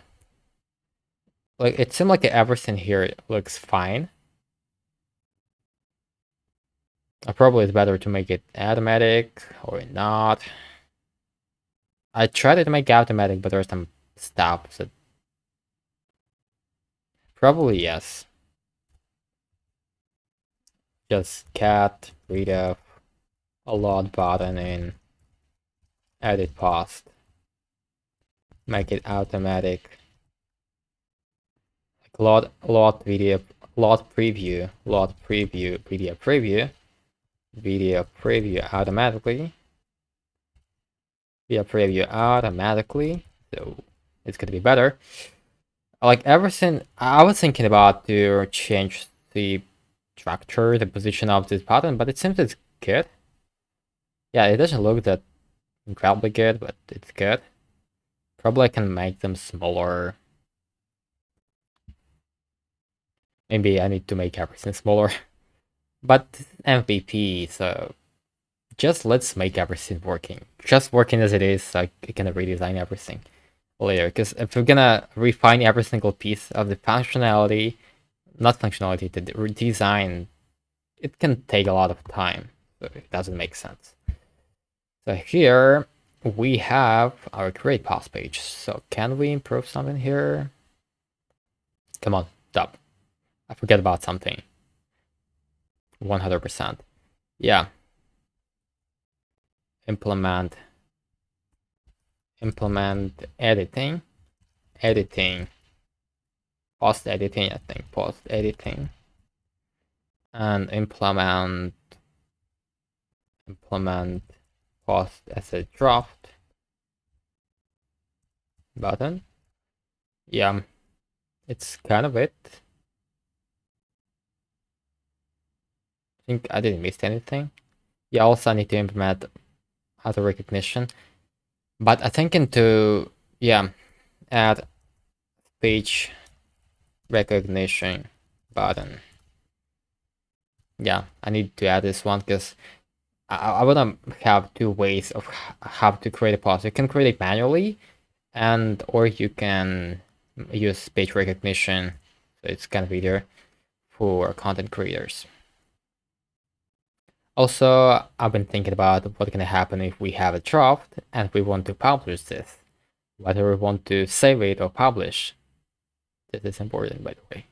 S1: Like, it seemed like everything here looks fine. Probably it's better to make it automatic or not. I tried to make automatic, but there's some stuff that probably yes. Just cat read a lot button in edit post. Make it automatic. Like lot video, lot preview, video preview automatically. Video preview automatically. So it's gonna be better. Like everything, I was thinking about to change the structure, the position of this button, but it seems it's good. Yeah, it doesn't look that incredibly good, but it's good. Probably I can make them smaller. Maybe I need to make everything smaller. But MVP, so just let's make everything working. Just working as it is, so I can redesign everything later. Because if we're gonna refine every single piece of the functionality, not functionality, the design, it can take a lot of time. So it doesn't make sense. So here we have our create post page. So can we improve something here? Come on, stop. I forget about something. 100%. Yeah. Implement editing. Post editing, I think. Post editing. And implement post as a draft button. Yeah, it's kind of it. I think I didn't miss anything. Yeah, also I need to implement auto recognition. But I think into, yeah, add page recognition button. Yeah, I need to add this one because I want to have two ways of how to create a post. You can create it manually, and or you can use page recognition. So it's kind of easier for content creators. Also, I've been thinking about what's going to happen if we have a draft and we want to publish this. Whether we want to save it or publish. This is important, by the way.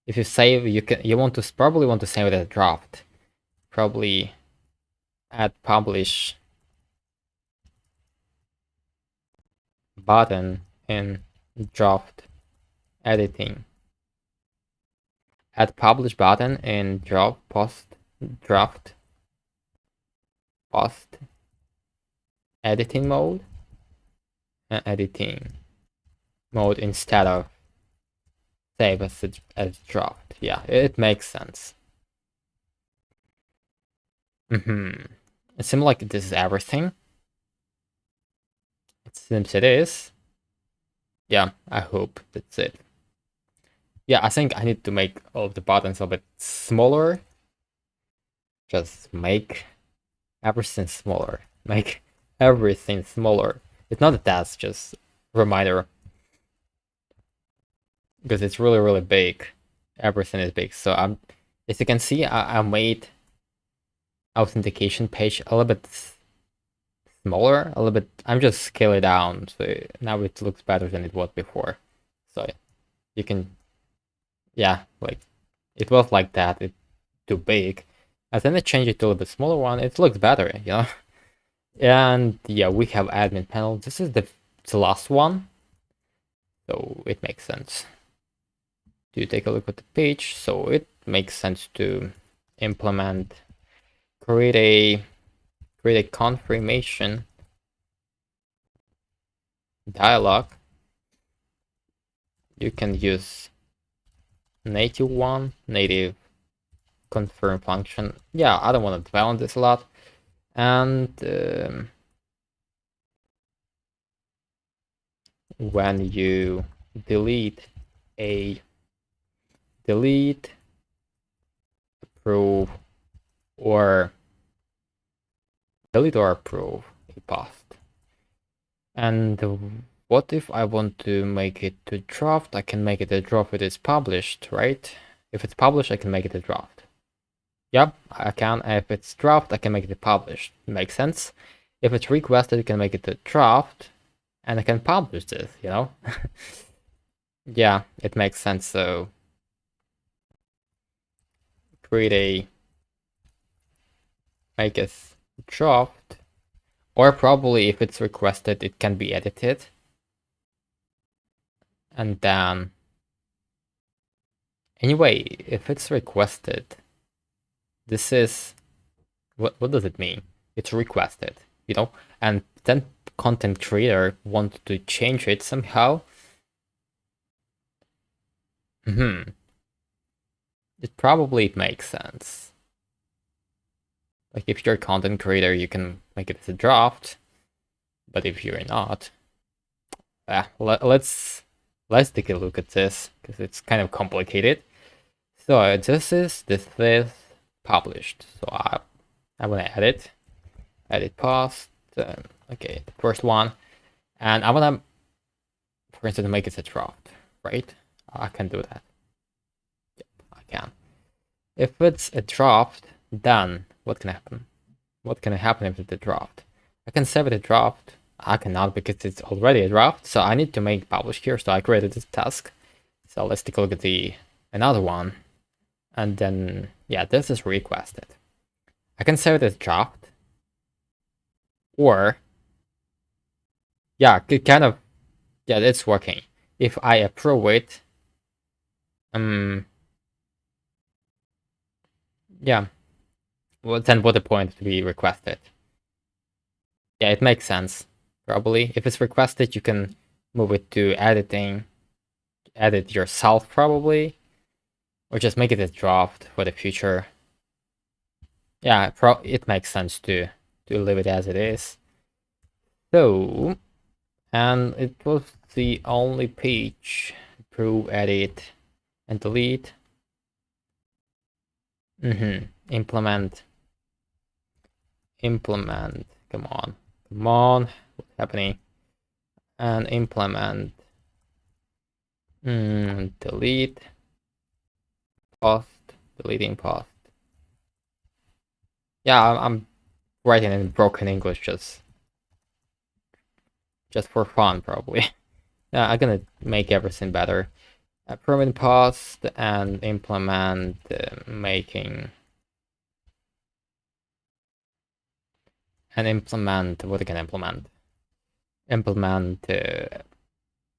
S1: If you save, you want to probably want to save it as a draft. Probably add publish button in draft editing. Add publish button in draft post editing mode instead of save as draft. Yeah, it makes sense. It seems like this is everything. It seems it is. Yeah, I hope that's it. Yeah, I think I need to make all of the buttons a bit smaller. Just make everything smaller. Make everything smaller. It's not a task, just a reminder. Because it's really, really big. Everything is big. So as you can see, I made authentication page a little bit smaller, a little bit. I'm just scale it down, so now it looks better than it was before. So you can, yeah, like it was like that. It's too big. And then I change it to a little bit smaller one. It looks better, you know. And yeah, we have admin panel. This is the last one, so it makes sense to take a look at the page. So it makes sense to implement, create a confirmation dialog. You can use native confirm function. Yeah, I don't want to dwell on this a lot. And when you delete, approve, or approve a post. And what if I want to make it to draft? I can make it a draft if it's published, right? If it's published, I can make it a draft. Yep, I can. If it's draft, I can make it published. Makes sense. If it's requested, I can make it a draft, and I can publish this, you know? Yeah, it makes sense. So make a draft, or probably if it's requested, it can be edited. And then, anyway, if it's requested, this is, what does it mean? It's requested, you know? And then content creator wants to change it somehow. It probably makes sense. Like if you're a content creator, you can make it as a draft, but if you're not, let's take a look at this because it's kind of complicated. So this is published. So I'm gonna edit post. Okay, the first one, and I wanna, for instance, make it a draft, right? I can do that. Yep, I can. If it's a draft, then what can happen? What can happen if it's a draft? I can save it a draft. I cannot because it's already a draft. So I need to make publish here. So I created this task. So let's take a look at another one. And then, yeah, this is requested. I can save it as draft. Or, yeah, kind of, yeah, it's working. If I approve it, yeah, well, then what the point to be requested? Yeah, it makes sense, probably. If it's requested, you can move it to editing, edit yourself probably, or just make it a draft for the future. Yeah, it makes sense to leave it as it is. So, and it was the only page. Prove, edit, and delete. Implement. Come on. What's happening? And implement. Delete. Post. Deleting post. Yeah, I'm writing in broken English just for fun, probably. Yeah, I'm gonna make everything better. Permanent post and implement making. And implement, what I can implement? Implement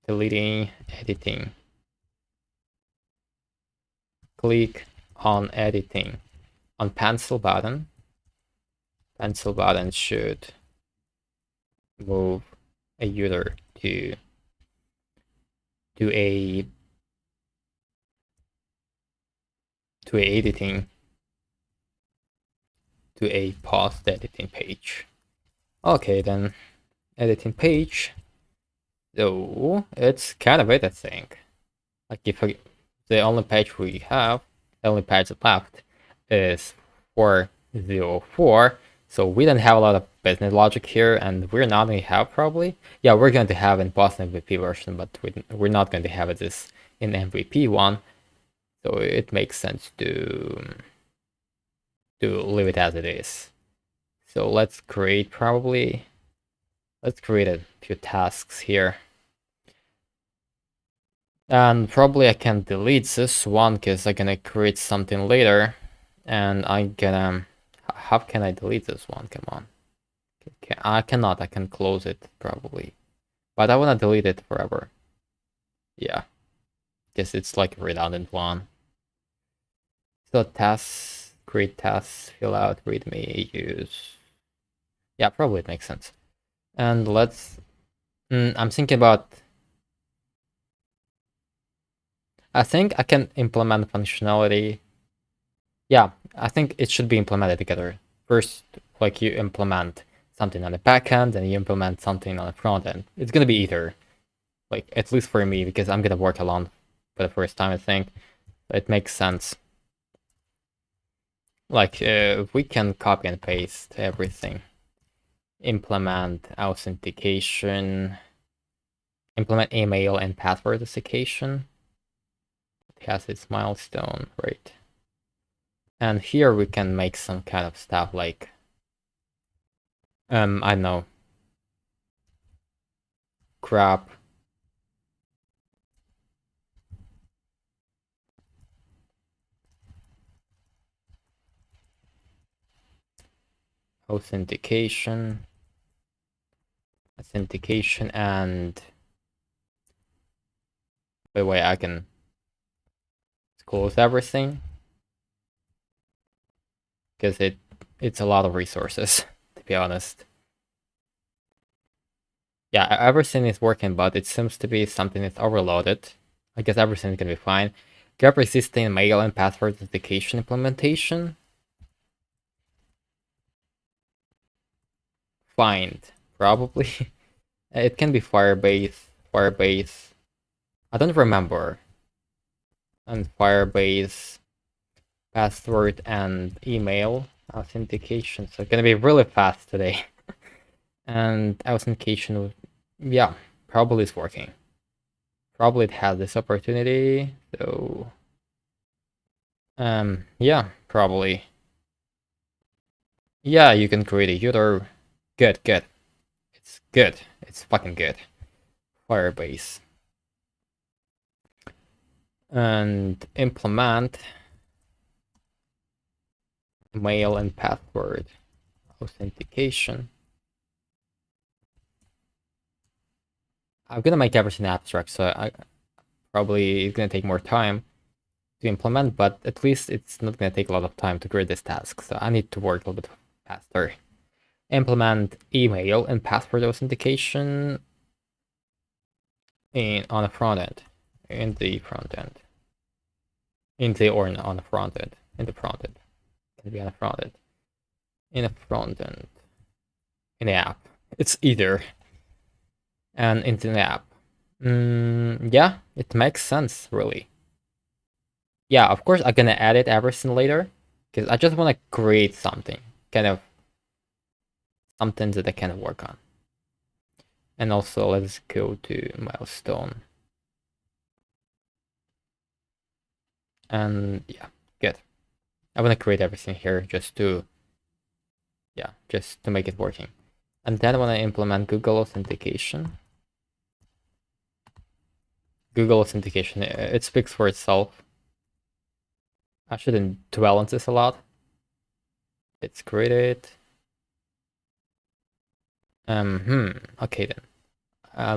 S1: deleting, editing. Click on editing. On pencil button. Pencil button should move a user to a editing, to a post editing page. Okay, then editing page. So it's kind of it, I think. Like if the only page we have, the only page left is 404. So we don't have a lot of business logic here, and we're not going to have probably. Yeah, we're going to have in post MVP version, but we're not going to have this in MVP one. So it makes sense to leave it as it is. So let's create a few tasks here. And probably I can delete this one because I'm gonna create something later. And I'm gonna... How can I delete this one? Come on. I cannot. I can close it probably. But I want to delete it forever. Yeah. Guess it's like a redundant one. So tasks, create tasks, fill out, readme, use. Yeah, probably it makes sense. And let's... I'm thinking about... I think I can implement functionality. Yeah, I think it should be implemented together. First, like you implement something on the back end and you implement something on the front end. It's gonna be either. Like, at least for me, because I'm gonna work alone for the first time, I think. It makes sense. Like, we can copy and paste everything. Implement authentication. Implement email and password authentication. It has its milestone, right? And here we can make some kind of stuff like, I don't know, grab authentication, and by the way, I can close everything because it's a lot of resources, to be honest. Yeah, everything is working, but it seems to be something that's overloaded. I guess everything's gonna be fine. Grab resisting mail and password authentication implementation. Find, probably. It can be Firebase. I don't remember. And Firebase, password and email authentication. So it's gonna be really fast today. And authentication, yeah, probably is working. Probably it has this opportunity. So, yeah, probably. Yeah, you can create a user. Good. It's good. It's fucking good. Firebase. And implement mail and password authentication. I'm gonna make everything abstract, so I probably it's gonna take more time to implement, but at least it's not gonna take a lot of time to create this task. So I need to work a little bit faster. Implement email and password authentication on the front end. in the front end. In the or on the front end. In the front end. Can be on the front end. In the front end. In the app. It's either. And into the app. Yeah, it makes sense, really. Yeah, of course I'm gonna edit everything later, because I just want to create something, kind of something that I can work on. And also let's go to milestone. And yeah, good. I want to create everything here just to make it working. And then I want to implement Google authentication. Google authentication, it speaks for itself. I shouldn't dwell on this a lot. It's created. Okay then.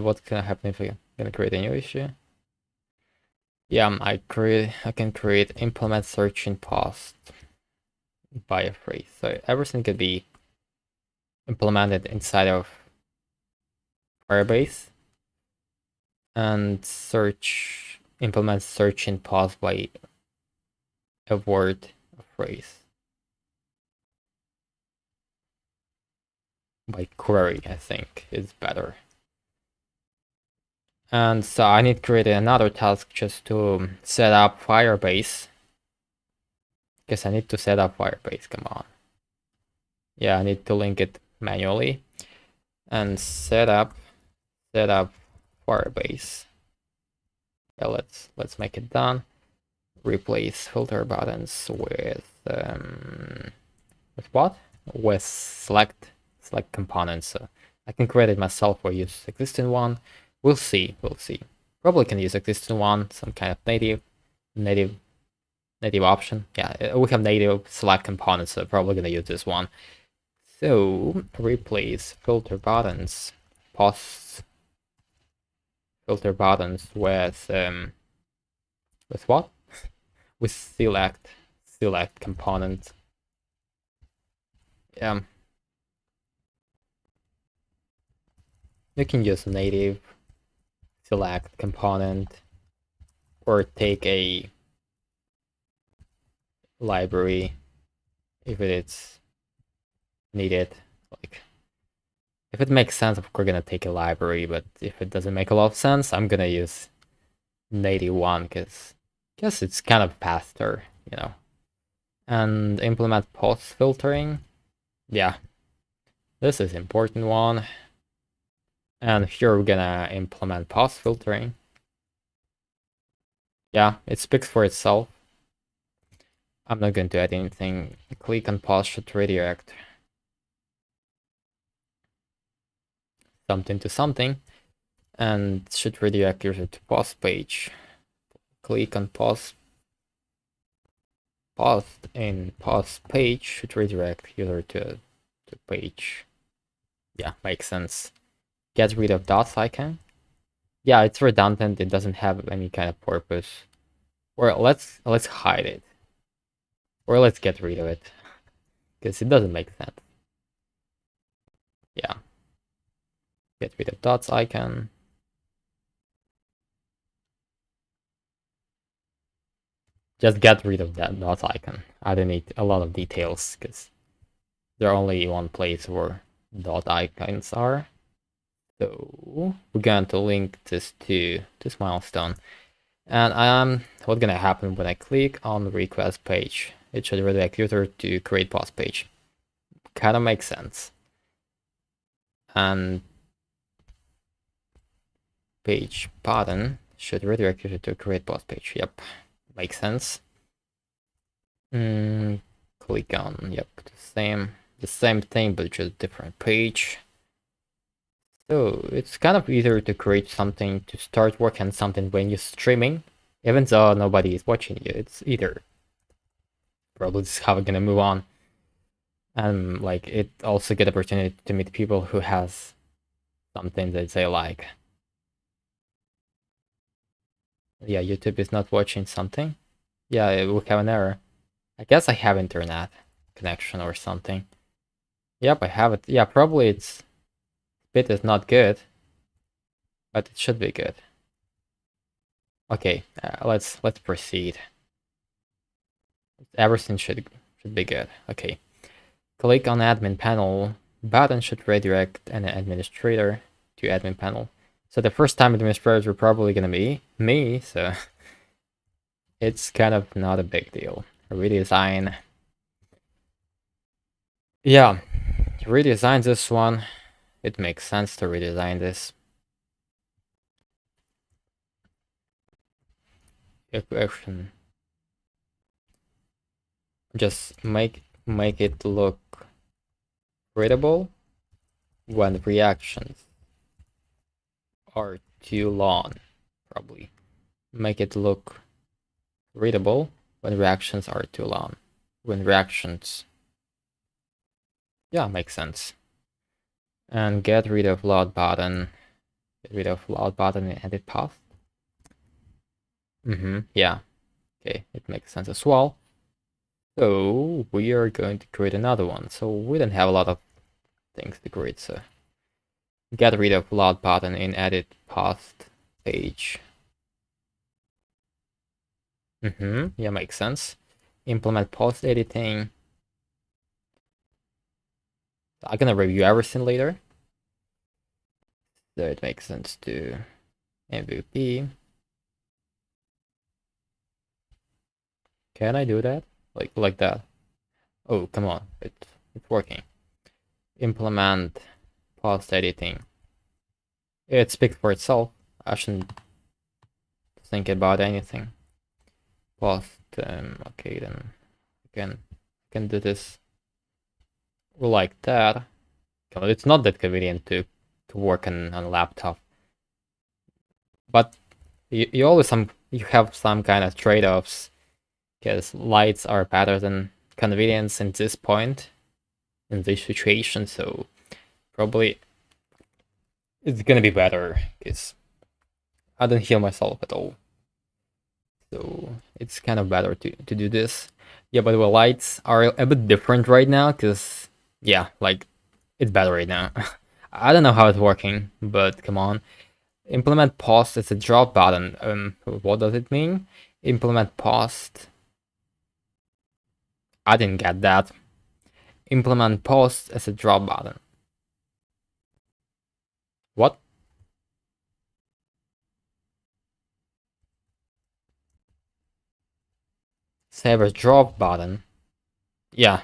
S1: What's gonna happen if I'm gonna create a new issue? Yeah, I can create implement search in post by a phrase. So everything could be implemented inside of Firebase, and implement search in post by a word, a phrase, by query. I think is better. And so I need to create another task just to set up Firebase. Because I need to set up Firebase, come on. Yeah, I need to link it manually. And set up Firebase. Yeah, let's make it done. Replace filter buttons with what? With select components. So I can create it myself or use existing one. We'll see. Probably can use existing one, some kind of native option. Yeah, we have native select components, so probably gonna use this one. So replace filter buttons, post filter buttons with what? With select component. Yeah. You can use native select component or take a library if it's needed. Like, if it makes sense, of course, we're gonna take a library, but if it doesn't make a lot of sense, I'm gonna use native one because it's kind of faster, you know. And implement post filtering. Yeah, this is important one. And here we're gonna implement post filtering. Yeah, it speaks for itself. I'm not going to add anything. Click on post should redirect something to something, and should redirect user to post page. Click on post in post page should redirect user to page. Yeah, makes sense. Get rid of dots icon. Yeah, it's redundant. It doesn't have any kind of purpose. Or let's hide it. Or let's get rid of it. Because it doesn't make sense. Yeah. Get rid of dots icon. Just get rid of that dot icon. I don't need a lot of details because there's only one place where dot icons are. So we're going to link this to this milestone. And what's gonna happen when I click on the request page? It should redirect user to create post page. Kind of makes sense. And page button should redirect user to create post page. Yep, makes sense. Click on, yep, the same thing, but just different page. So it's kind of easier to create something to start working on something when you're streaming, even though nobody is watching you. It's either probably this is how we're gonna move on. And like it also get opportunity to meet people who has something that they like. Yeah, YouTube is not watching something. Yeah, it will have an error. I guess I have internet connection or something. Yep, I have it. Yeah, probably its bit is not good, but it should be good. Okay, let's proceed. Everything should be good. Okay. Click on admin panel. Button should redirect an administrator to admin panel. So the first time administrators were probably gonna be me, so it's kind of not a big deal. Redesign. Yeah, redesign this one. It makes sense to redesign this. Equation. Just make it look readable when reactions are too long. Probably make it look readable when reactions are too long. When reactions, yeah, makes sense. And get rid of loud button. Get rid of loud button in edit path. Yeah. Okay, it makes sense as well. So we are going to create another one. So we don't have a lot of things to create. So get rid of loud button in edit path page. Yeah, makes sense. Implement post editing. I'm gonna review everything later. So it makes sense to MVP. Can I do that? Like that? Oh, come on. It's working. Implement post editing. It speaks for itself. I shouldn't think about anything. Post, okay, then I can do this like that. It's not that convenient to work on a laptop, but you always you have some kind of trade-offs, because lights are better than convenience in this point, in this situation. So probably it's gonna be better, because I don't heal myself at all. So it's kind of better to do this. Yeah, by the way, lights are a bit different right now, because yeah, like it's better right now. I don't know how it's working, but come on. Implement post as a drop button. What does it mean? Implement post. I didn't get that. Implement post as a drop button. What? Save as drop button. Yeah,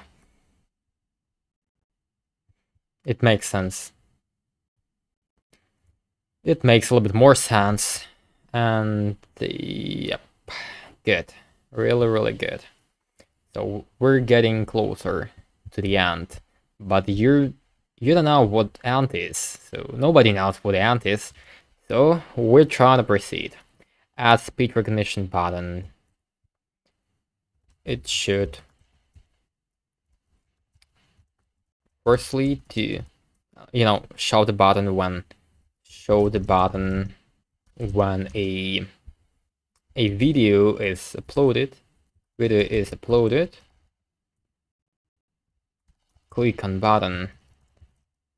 S1: it makes sense. It makes a little bit more sense. And yep, good. Really, really good. So we're getting closer to the end, but you don't know what end is. So nobody knows what the end is. So we're trying to proceed. Add speech recognition button. It should firstly to show the button when a video is uploaded. Click on button.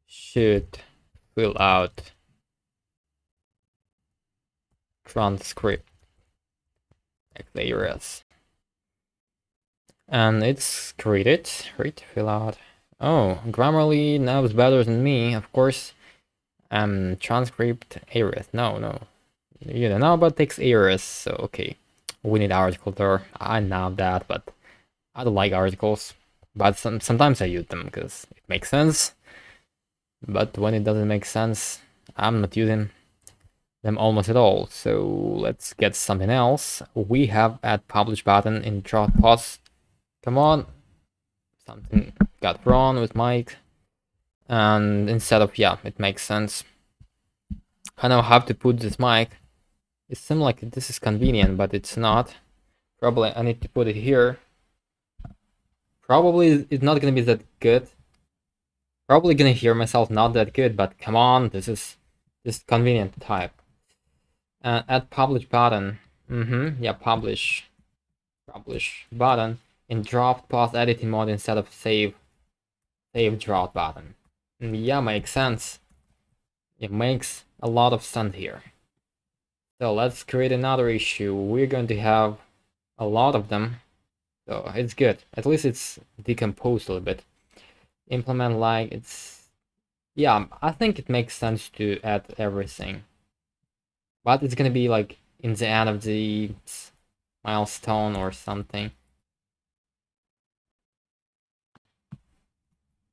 S1: Should fill out transcript XARS. And it's created, right? Fill out. Oh, Grammarly knows better than me, of course. Transcript ARIS. No. You don't know about text ARIS, so okay. We need article there. I know that, but I don't like articles. But sometimes I use them because it makes sense. But when it doesn't make sense, I'm not using them almost at all. So let's get something else. We have add publish button in drop post. Come on. Something got wrong with mic. And instead of, yeah, it makes sense. I know how to put this mic. It seems like this is convenient, but it's not. Probably I need to put it here. Probably it's not gonna be that good. Probably gonna hear myself not that good, but come on, this is just convenient type. Add publish button. Yeah, publish button in draft post editing mode instead of save draft button. Yeah, makes sense. It makes a lot of sense here. So let's create another issue. We're going to have a lot of them. So it's good. At least it's decomposed a little bit. Implement like it's... Yeah, I think it makes sense to add everything. But it's gonna be like in the end of the milestone or something.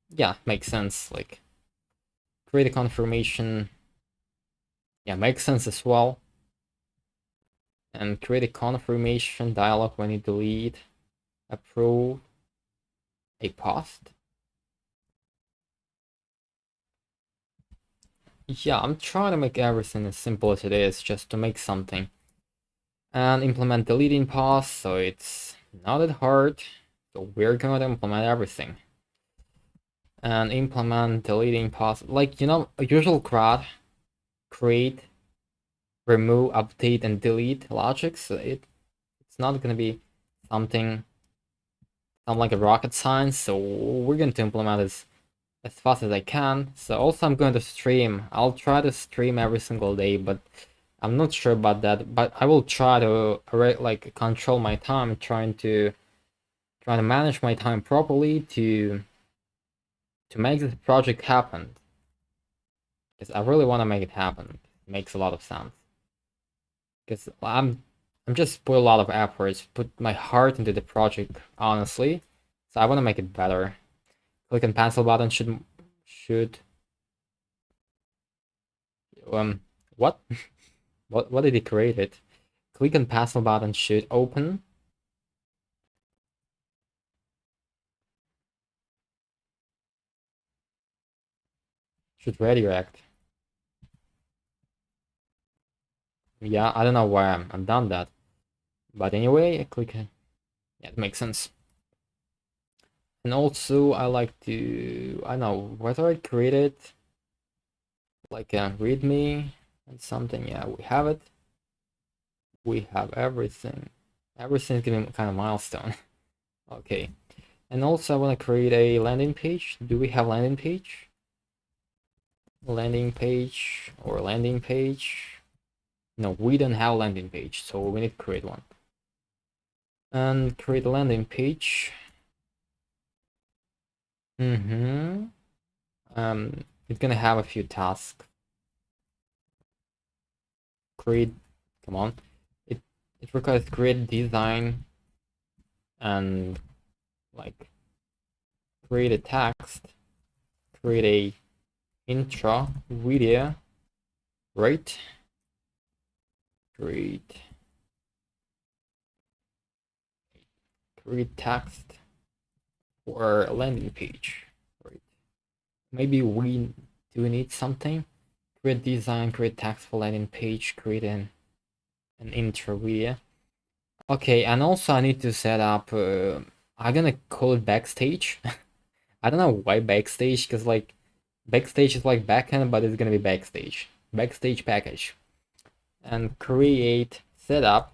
S1: Yeah, makes sense. Like create a confirmation. Yeah, makes sense as well. And create a confirmation dialog when you delete, approve a post. Yeah, I'm trying to make everything as simple as it is, just to make something. And implement deleting post, so it's not that hard. So we're going to implement everything. And implement deleting post, like, you know, a usual CRUD, create, remove, update, and delete logic. So it's not gonna be something like a rocket science. So we're going to implement this as fast as I can. So also I'm going to stream. I'll try to stream every single day, but I'm not sure about that. But I will try to like control my time, trying to manage my time properly to make this project happen. Because I really want to make it happen. It makes a lot of sense. Because I'm just put a lot of efforts, put my heart into the project, honestly. So I want to make it better. Click and pencil button should what? What did he create it? Click and pencil button should open. Should redirect. Yeah, I don't know why I'm done that. But anyway, I click. Yeah, it makes sense. And also, I like to, I don't know whether I created like a README and something. Yeah, we have it. We have everything. Everything's gonna be kind of milestone. Okay. And also, I want to create a landing page. Do we have landing page? Landing page or landing page? No, we don't have landing page, so we need to create one. And create a landing page. It's gonna have a few tasks. Create, come on. It requires create design and like create a text, create a intro video, right? Create text for a landing page, right? Maybe we do need something. Create design, create text for landing page, create an intro video. Okay, and also I need to set up. I'm gonna call it backstage. I don't know why backstage, because like backstage is like backend, but it's gonna be backstage. Backstage package. And create setup.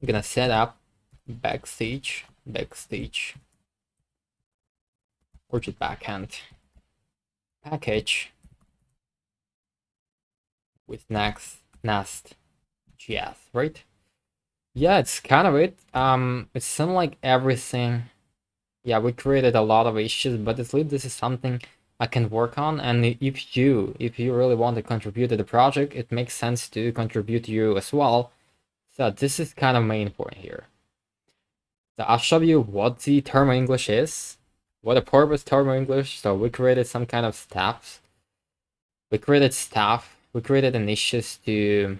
S1: I'm gonna set up backstage or just backend package with nest.js, right? Yeah, it's kind of it. It's something like everything. Yeah, we created a lot of issues, but at least this is something I can work on. And if you really want to contribute to the project, it makes sense to contribute you as well. So this is kind of main point here. So I'll show you what the Thermo English is, what the purpose Thermo English. So we created some kind of staffs. We created initiatives to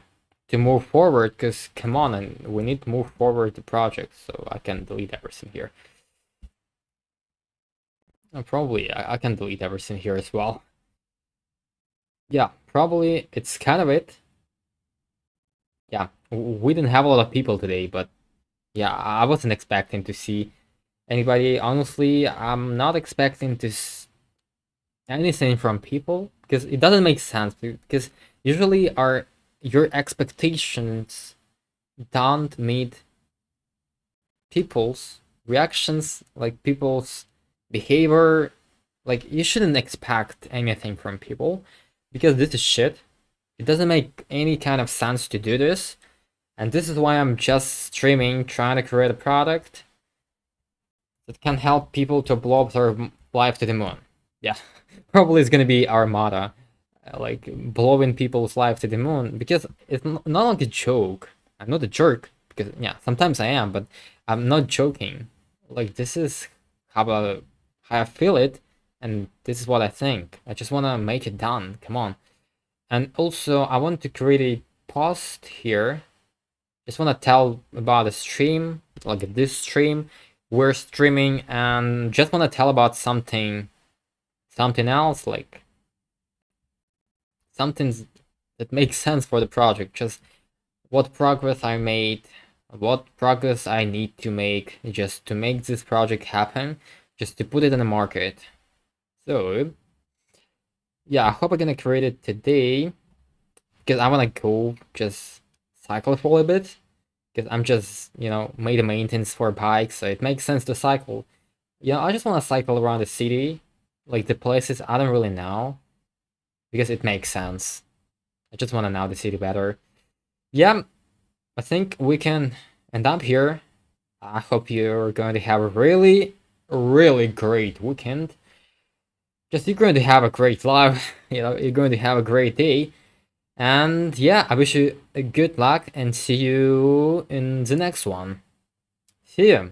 S1: move forward, because come on, and we need to move forward the project. So I can delete everything here. Probably I can delete everything here as well. Yeah, probably it's kind of it. Yeah, we didn't have a lot of people today, but yeah, I wasn't expecting to see anybody. Honestly, I'm not expecting to anything from people, because it doesn't make sense, because usually your expectations don't meet people's reactions, like people's behavior. Like you shouldn't expect anything from people, because this is shit. It doesn't make any kind of sense to do this. And this is why I'm just streaming, trying to create a product that can help people to blow up their life to the moon. Yeah, probably it's gonna be our motto, like blowing people's life to the moon, because it's not like a joke. I'm not a jerk, because yeah, sometimes I am, but I'm not joking. Like, this is how I feel it, and this is what I think. I just wanna make it done. Come on. And also, I want to create a post here. Just want to tell about the stream, like this stream we're streaming, and just want to tell about something else, like something that makes sense for the project. Just what progress I made, what progress I need to make just to make this project happen, just to put it in the market. So yeah, I hope I'm gonna create it today, because I want to go just cycle for a little bit, because I'm just, made a maintenance for bikes, so it makes sense to cycle. I just want to cycle around the city, like the places I don't really know, because it makes sense. I just want to know the city better. Yeah, I think we can end up here. I hope you're going to have a really, really great weekend. Just you're going to have a great life, you're going to have a great day. And yeah, I wish you a good luck and see you in the next one. See ya.